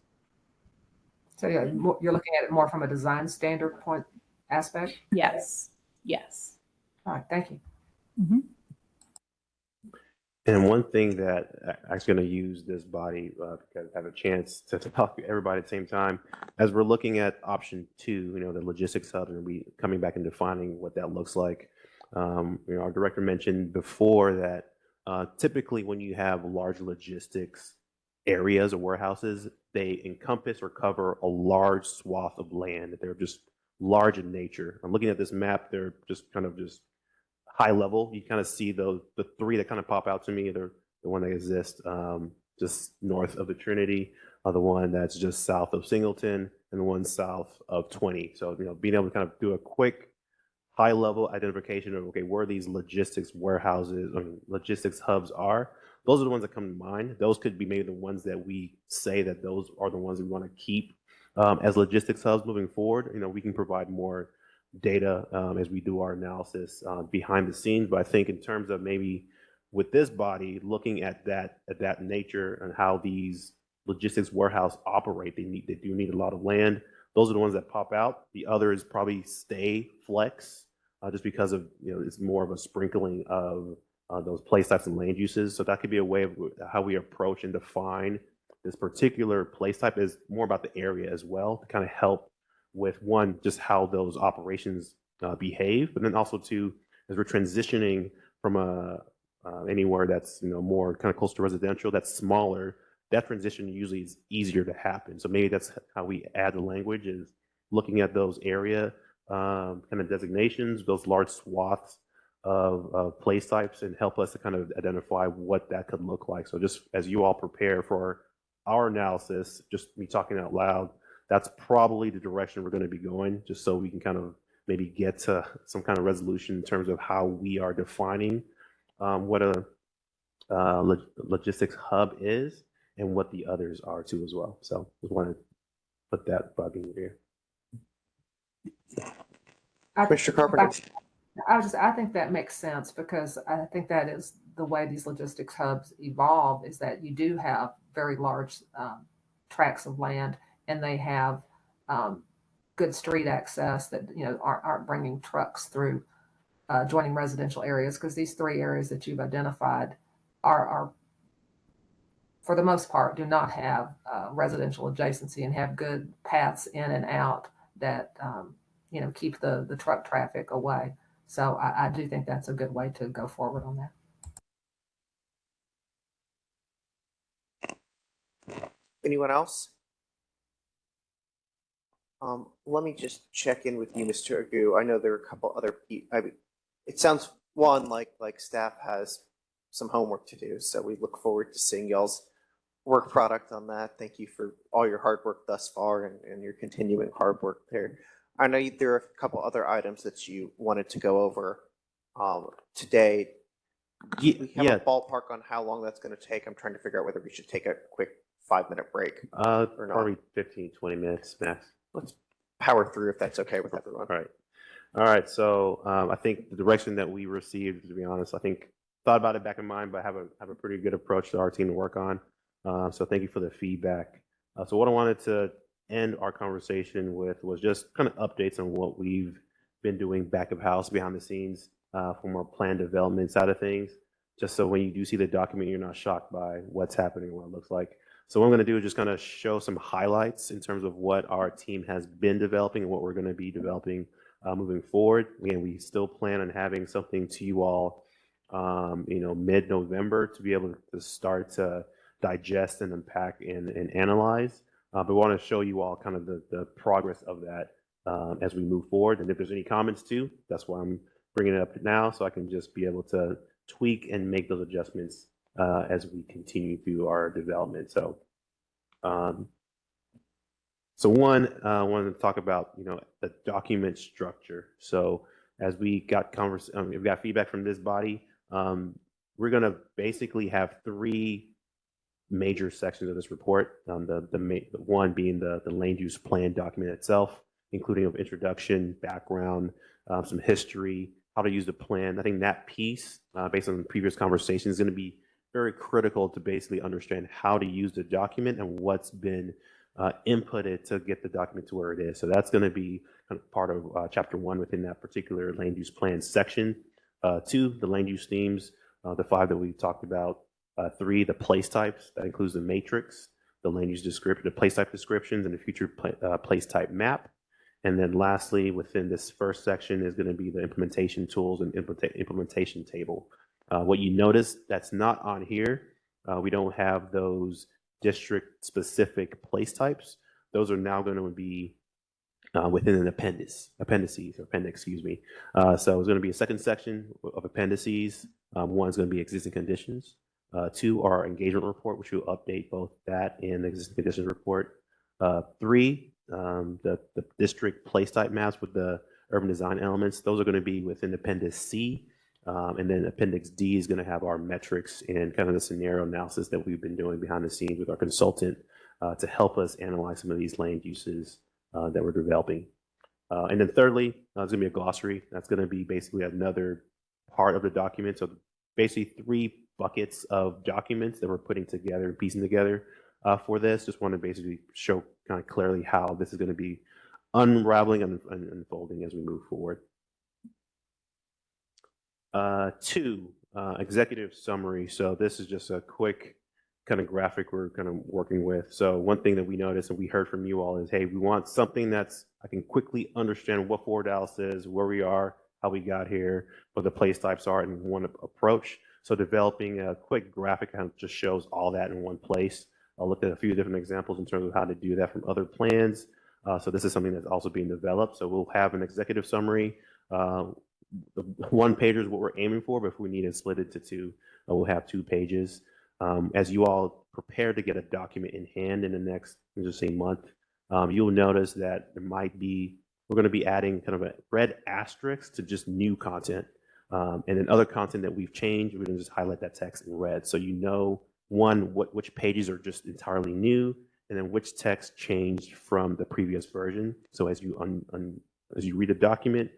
So yeah, you're looking at it more from a design standard point aspect? Yes. Yes. All right, thank you. Mm-hmm. And one thing that I'm going to use this body to have a chance to talk to everybody at the same time, as we're looking at option 2, the logistics hub, and we coming back and defining what that looks like. Our director mentioned before that typically when you have large logistics areas or warehouses, they encompass or cover a large swath of land. They're just large in nature. I'm looking at this map. They're just kind of just high level. You kind of see the 3 that kind of pop out to me. They're the one that exists just north of the Trinity, the one that's just south of Singleton, and the one south of 20. So being able to kind of do a quick high level identification of, okay, where these logistics warehouses or logistics hubs are. Those are the ones that come to mind. Those could be maybe the ones that we say that those are the ones we want to keep as logistics hubs moving forward. We can provide more data as we do our analysis behind the scenes. But I think in terms of maybe with this body looking at that nature and how these logistics warehouse operate, they do need a lot of land. Those are the ones that pop out. The others probably stay flex just because of, it's more of a sprinkling of those place types and land uses. So that could be a way of how we approach and define this particular place type, is more about the area as well, to kind of help with one, just how those operations behave, but then also two, as we're transitioning from anywhere that's more kind of close to residential, that's smaller, that transition usually is easier to happen. So maybe that's how we add the language, is looking at those area kind of designations, those large swaths of place types, and help us to kind of identify what that could look like. So just as you all prepare for our analysis, just me talking out loud, that's probably the direction we're going to be going, just so we can kind of maybe get to some kind of resolution in terms of how we are defining what a logistics hub is and what the others are too as well. So just want to put that bug in here. Mr. Carpenter. I think that makes sense, because I think that is the way these logistics hubs evolve, is that you do have very large tracts of land, and they have good street access that aren't bringing trucks through joining residential areas, because these 3 areas that you've identified are for the most part do not have residential adjacency and have good paths in and out that keep the truck traffic away. So I do think that's a good way to go forward on that. Anyone else? Let me just check in with you, Mr. Agu. I know there are a couple other people. It sounds like staff has some homework to do, so we look forward to seeing y'all's work product on that. Thank you for all your hard work thus far and your continuing hard work there. I know there are a couple other items that you wanted to go over today. Do we have a ballpark on how long that's going to take? I'm trying to figure out whether we should take a quick 5-minute break or not. Probably 15, 20 minutes max. Let's power through if that's okay with everyone. All right. So I think the direction that we received, to be honest, I think thought about it back in mind, but have a pretty good approach to our team to work on. So thank you for the feedback. So what I wanted to end our conversation with was just kind of updates on what we've been doing back of house, behind the scenes, from our plan development side of things, just so when you do see the document, you're not shocked by what's happening and what it looks like. So what I'm going to do is just kind of show some highlights in terms of what our team has been developing and what we're going to be developing moving forward. Again, we still plan on having something to you all mid-November to be able to start to digest and unpack and analyze. But we want to show you all kind of the progress of that as we move forward. And if there's any comments too, that's why I'm bringing it up now, so I can just be able to tweak and make those adjustments as we continue through our development. So, I wanted to talk about the document structure. So as we got we've got feedback from this body, we're going to basically have three major sections of this report. The one being the land use plan document itself, including of introduction, background, some history, how to use the plan. I think that piece, based on previous conversations, is going to be very critical to basically understand how to use the document and what's been inputted to get the document to where it is. So that's going to be kind of part of chapter 1 within that particular land use plan section. 2, the land use themes, the 5 that we talked about. 3, the place types. That includes the matrix, the land use description, the place type descriptions, and the future place type map. And then lastly, within this first section is going to be the implementation tools and implementation table. What you notice that's not on here, we don't have those district specific place types. Those are now going to be within an appendix, excuse me. So it's going to be a second section of appendices. One is going to be existing conditions. 2, our engagement report, which will update both that and the existing conditions report. 3, the district place type maps with the urban design elements. Those are going to be within Appendix C. And then Appendix D is going to have our metrics and kind of the scenario analysis that we've been doing behind the scenes with our consultant to help us analyze some of these land uses that we're developing. And then thirdly, there's going to be a glossary. That's going to be basically another part of the document. So basically 3 buckets of documents that we're putting together and piecing together for this. Just want to basically show kind of clearly how this is going to be unraveling and unfolding as we move forward. 2, executive summary. So this is just a quick kind of graphic we're kind of working with. So one thing that we noticed and we heard from you all is, hey, we want something that's, I can quickly understand what Forward Dallas is, where we are, how we got here, what the place types are in one approach. So developing a quick graphic kind of just shows all that in one place. I looked at a few different examples in terms of how to do that from other plans. So this is something that's also being developed. So we'll have an executive summary. The 1 page is what we're aiming for, but if we need to split it to 2, we'll have 2 pages. As you all prepare to get a document in hand in the next, just say, month, you'll notice that we're going to be adding kind of a red asterisk to just new content. And then other content that we've changed, we're going to just highlight that text in red. So you know, which pages are just entirely new, and then which text changed from the previous version. So as you read the document,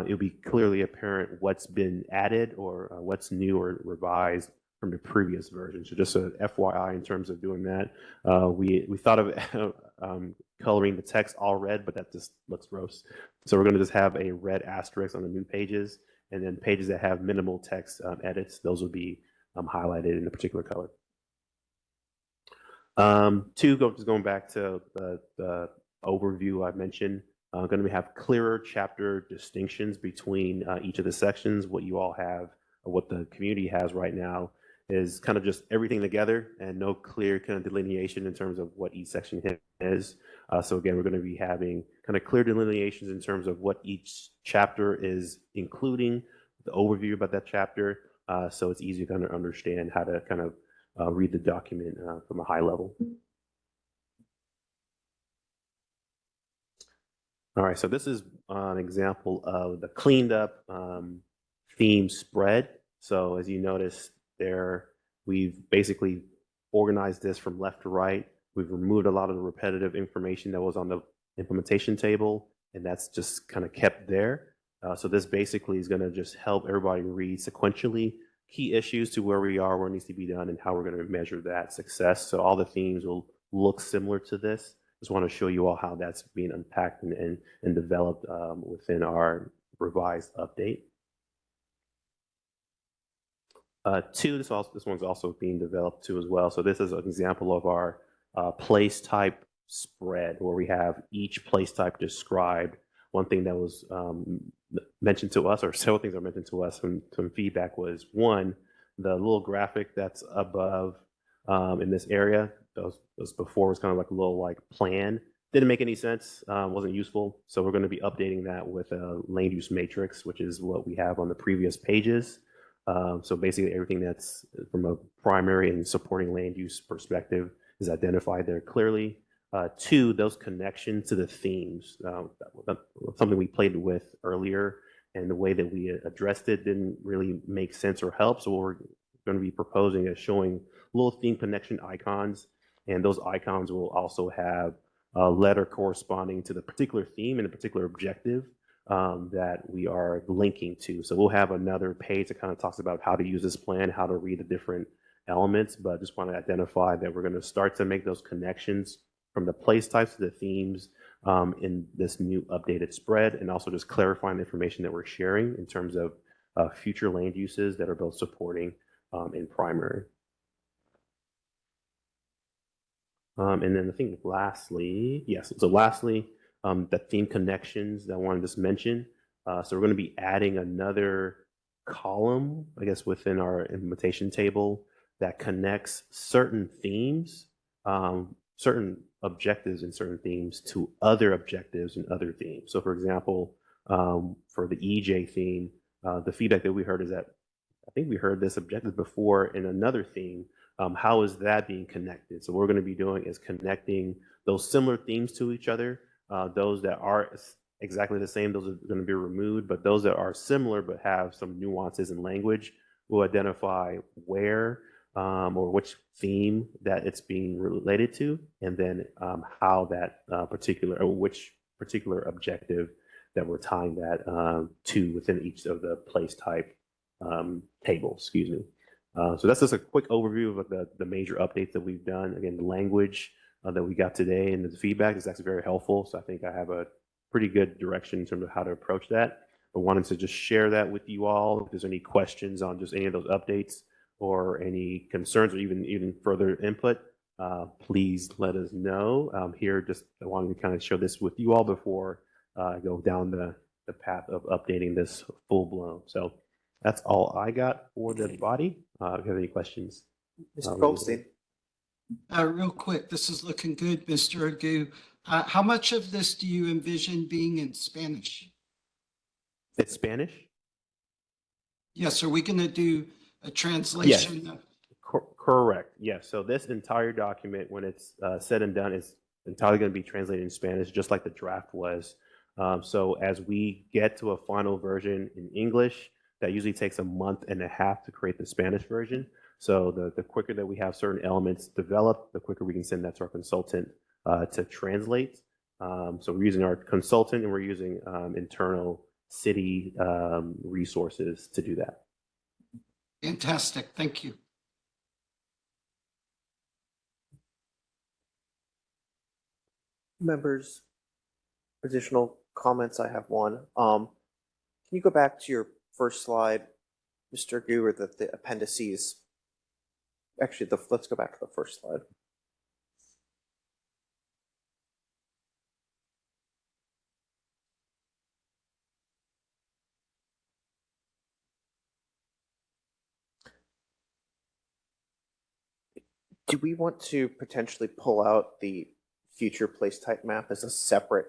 it'll be clearly apparent what's been added or what's new or revised from the previous version. So just a FYI in terms of doing that. We thought of coloring the text all red, but that just looks gross. So we're going to just have a red asterisk on the new pages, and then pages that have minimal text edits, those will be highlighted in a particular color. 2, just going back to the overview I mentioned, going to have clearer chapter distinctions between each of the sections. What you all have, or what the community has right now, is kind of just everything together and no clear kind of delineation in terms of what each section is. So again, we're going to be having kind of clear delineations in terms of what each chapter is including, the overview about that chapter, so it's easy to kind of understand how to kind of read the document from a high level. All right, so this is an example of the cleaned up theme spread. So as you notice there, we've basically organized this from left to right. We've removed a lot of the repetitive information that was on the implementation table, and that's just kind of kept there. So this basically is going to just help everybody read sequentially key issues to where we are, where it needs to be done, and how we're going to measure that success. So all the themes will look similar to this. Just want to show you all how that's being unpacked and developed within our revised update. 2, this one's also being developed too as well. So this is an example of our place type spread, where we have each place type described. One thing that was mentioned to us, or several things are mentioned to us. Some feedback was, one, the little graphic that's above in this area, those before was kind of like a little like plan. Didn't make any sense, wasn't useful. So we're going to be updating that with a land use matrix, which is what we have on the previous pages. So basically everything that's from a primary and supporting land use perspective is identified there clearly. Two, those connections to the themes, something we played with earlier, and the way that we addressed it didn't really make sense or help. So what we're going to be proposing is showing little theme connection icons, and those icons will also have a letter corresponding to the particular theme and a particular objective that we are linking to. So we'll have another page that kind of talks about how to use this plan, how to read the different elements, but just want to identify that we're going to start to make those connections from the place types to the themes in this new updated spread, and also just clarifying the information that we're sharing in terms of future land uses that are both supporting and primary. And then I think lastly, yes, so lastly, the theme connections that I wanted to just mention. So we're going to be adding another column, I guess, within our implementation table that connects certain themes, certain objectives and certain themes to other objectives and other themes. So for example, for the EJ theme, the feedback that we heard is that I think we heard this objective before in another theme. How is that being connected? So what we're going to be doing is connecting those similar themes to each other. Those that are exactly the same, those are going to be removed, but those that are similar but have some nuances in language, will identify where or which theme that it's being related to, and then how that particular, or which particular objective that we're tying that to within each of the place type tables, excuse me. So that's just a quick overview of the major updates that we've done. Again, the language that we got today and the feedback is actually very helpful. So I think I have a pretty good direction in terms of how to approach that. But wanted to just share that with you all. If there's any questions on just any of those updates or any concerns or even further input, please let us know. Here, just I wanted to kind of show this with you all before I go down the path of updating this full blown. So that's all I got for the body. If you have any questions. Mr. Goldstein. Real quick, this is looking good, Mr. Agu. How much of this do you envision being in Spanish? It's Spanish? Yes, are we going to do a translation? Yes. Correct. Yes. So this entire document, when it's said and done, is entirely going to be translated in Spanish, just like the draft was. So as we get to a final version in English, that usually takes a month and a half to create the Spanish version. So the quicker that we have certain elements developed, the quicker we can send that to our consultant to translate. So we're using our consultant, and we're using internal city resources to do that. Fantastic. Thank you. Members, additional comments. I have one. Can you go back to your first slide, Mr. Gu, or the appendices? Actually, let's go back to the first slide. Do we want to potentially pull out the future place type map as a separate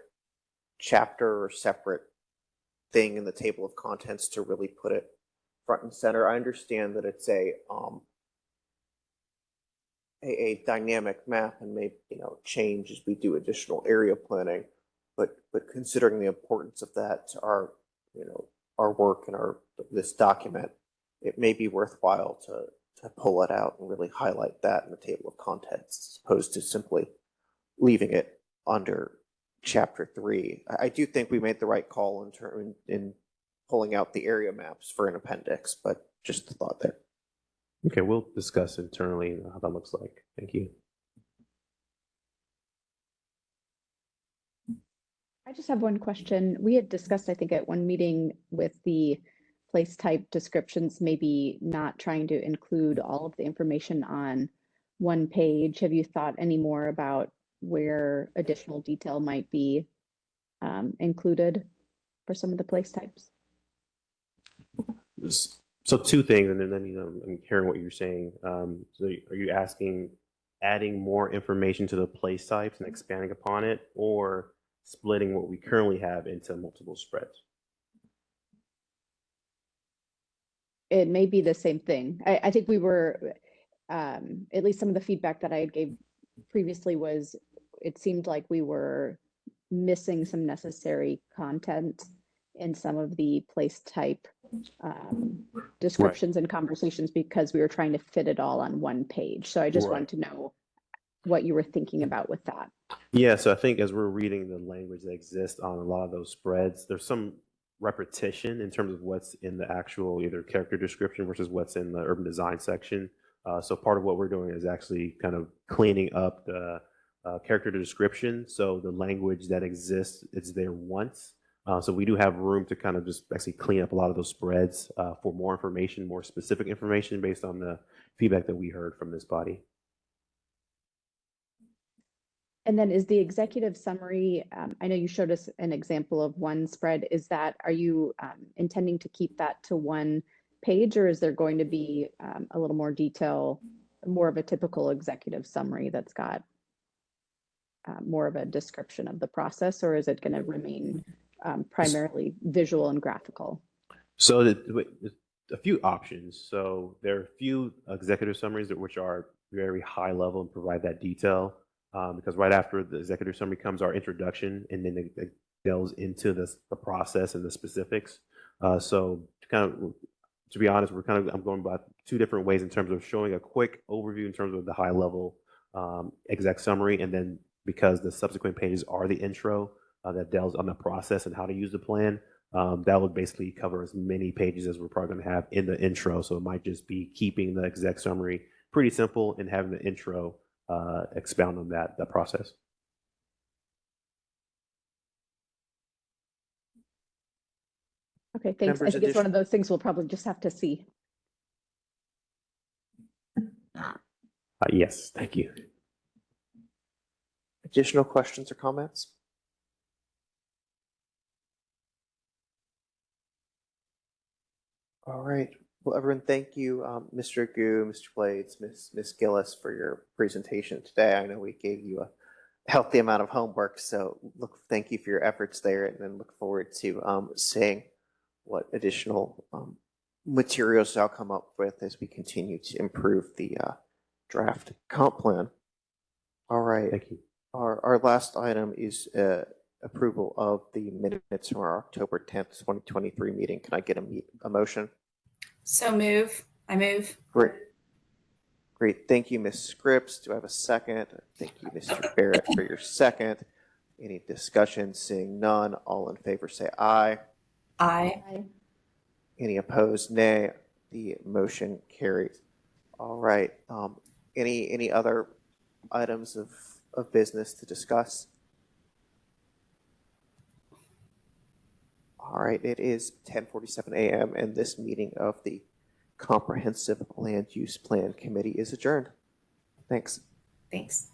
chapter or separate thing in the table of contents to really put it front and center? I understand that it's a dynamic map and may change as we do additional area planning, but considering the importance of that to our our work and this document, it may be worthwhile to pull it out and really highlight that in the table of contents, as opposed to simply leaving it under chapter 3. I do think we made the right call in pulling out the area maps for an appendix, but just the thought there. Okay, we'll discuss internally how that looks like. Thank you. I just have one question. We had discussed, I think, at one meeting with the place type descriptions, maybe not trying to include all of the information on one page. Have you thought any more about where additional detail might be included? for some of the place types? So two things, and then I'm hearing what you're saying. So are you asking adding more information to the place types and expanding upon it, or splitting what we currently have into multiple spreads? It may be the same thing. I think we were, at least some of the feedback that I gave previously was, it seemed like we were missing some necessary content in some of the place type descriptions and conversations because we were trying to fit it all on one page. So I just wanted to know what you were thinking about with that. Yeah, so I think as we're reading the language that exists on a lot of those spreads, there's some repetition in terms of what's in the actual either character description versus what's in the urban design section. So part of what we're doing is actually kind of cleaning up the character description. So the language that exists, it's there once. So we do have room to kind of just actually clean up a lot of those spreads for more information, more specific information based on the feedback that we heard from this body. And then is the executive summary, I know you showed us an example of one spread. Are you intending to keep that to one page, or is there going to be a little more detail, more of a typical executive summary that's got more of a description of the process, or is it going to remain primarily visual and graphical? So a few options. So there are a few executive summaries which are very high level and provide that detail. Because right after the executive summary comes our introduction, and then it delves into the process and the specifics. So to be honest, I'm going about two different ways in terms of showing a quick overview in terms of the high level exec summary, and then because the subsequent pages are the intro that delves on the process and how to use the plan, that would basically cover as many pages as we're probably going to have in the intro. So it might just be keeping the exec summary pretty simple and having the intro expound on that process. Okay, thanks. I think it's one of those things we'll probably just have to see. Yes, thank you. Additional questions or comments? All right. Well, everyone, thank you, Mr. Gu, Mr. Blades, Ms. Gillis, for your presentation today. I know we gave you a healthy amount of homework, so thank you for your efforts there, and then look forward to seeing what additional materials I'll come up with as we continue to improve the draft comp plan. All right. Thank you. Our last item is approval of the minutes from our October 10th, 2023 meeting. Can I get a motion? So move. I move. Great. Great. Thank you, Ms. Scripps. Do I have a second? Thank you, Mr. Barrett, for your second. Any discussion? Seeing none, all in favor say aye. Aye. Any opposed? Nay. The motion carries. All right. Any other items of business to discuss? All right, it is 10:47 a.m. and this meeting of the Comprehensive Land Use Plan Committee is adjourned. Thanks. Thanks.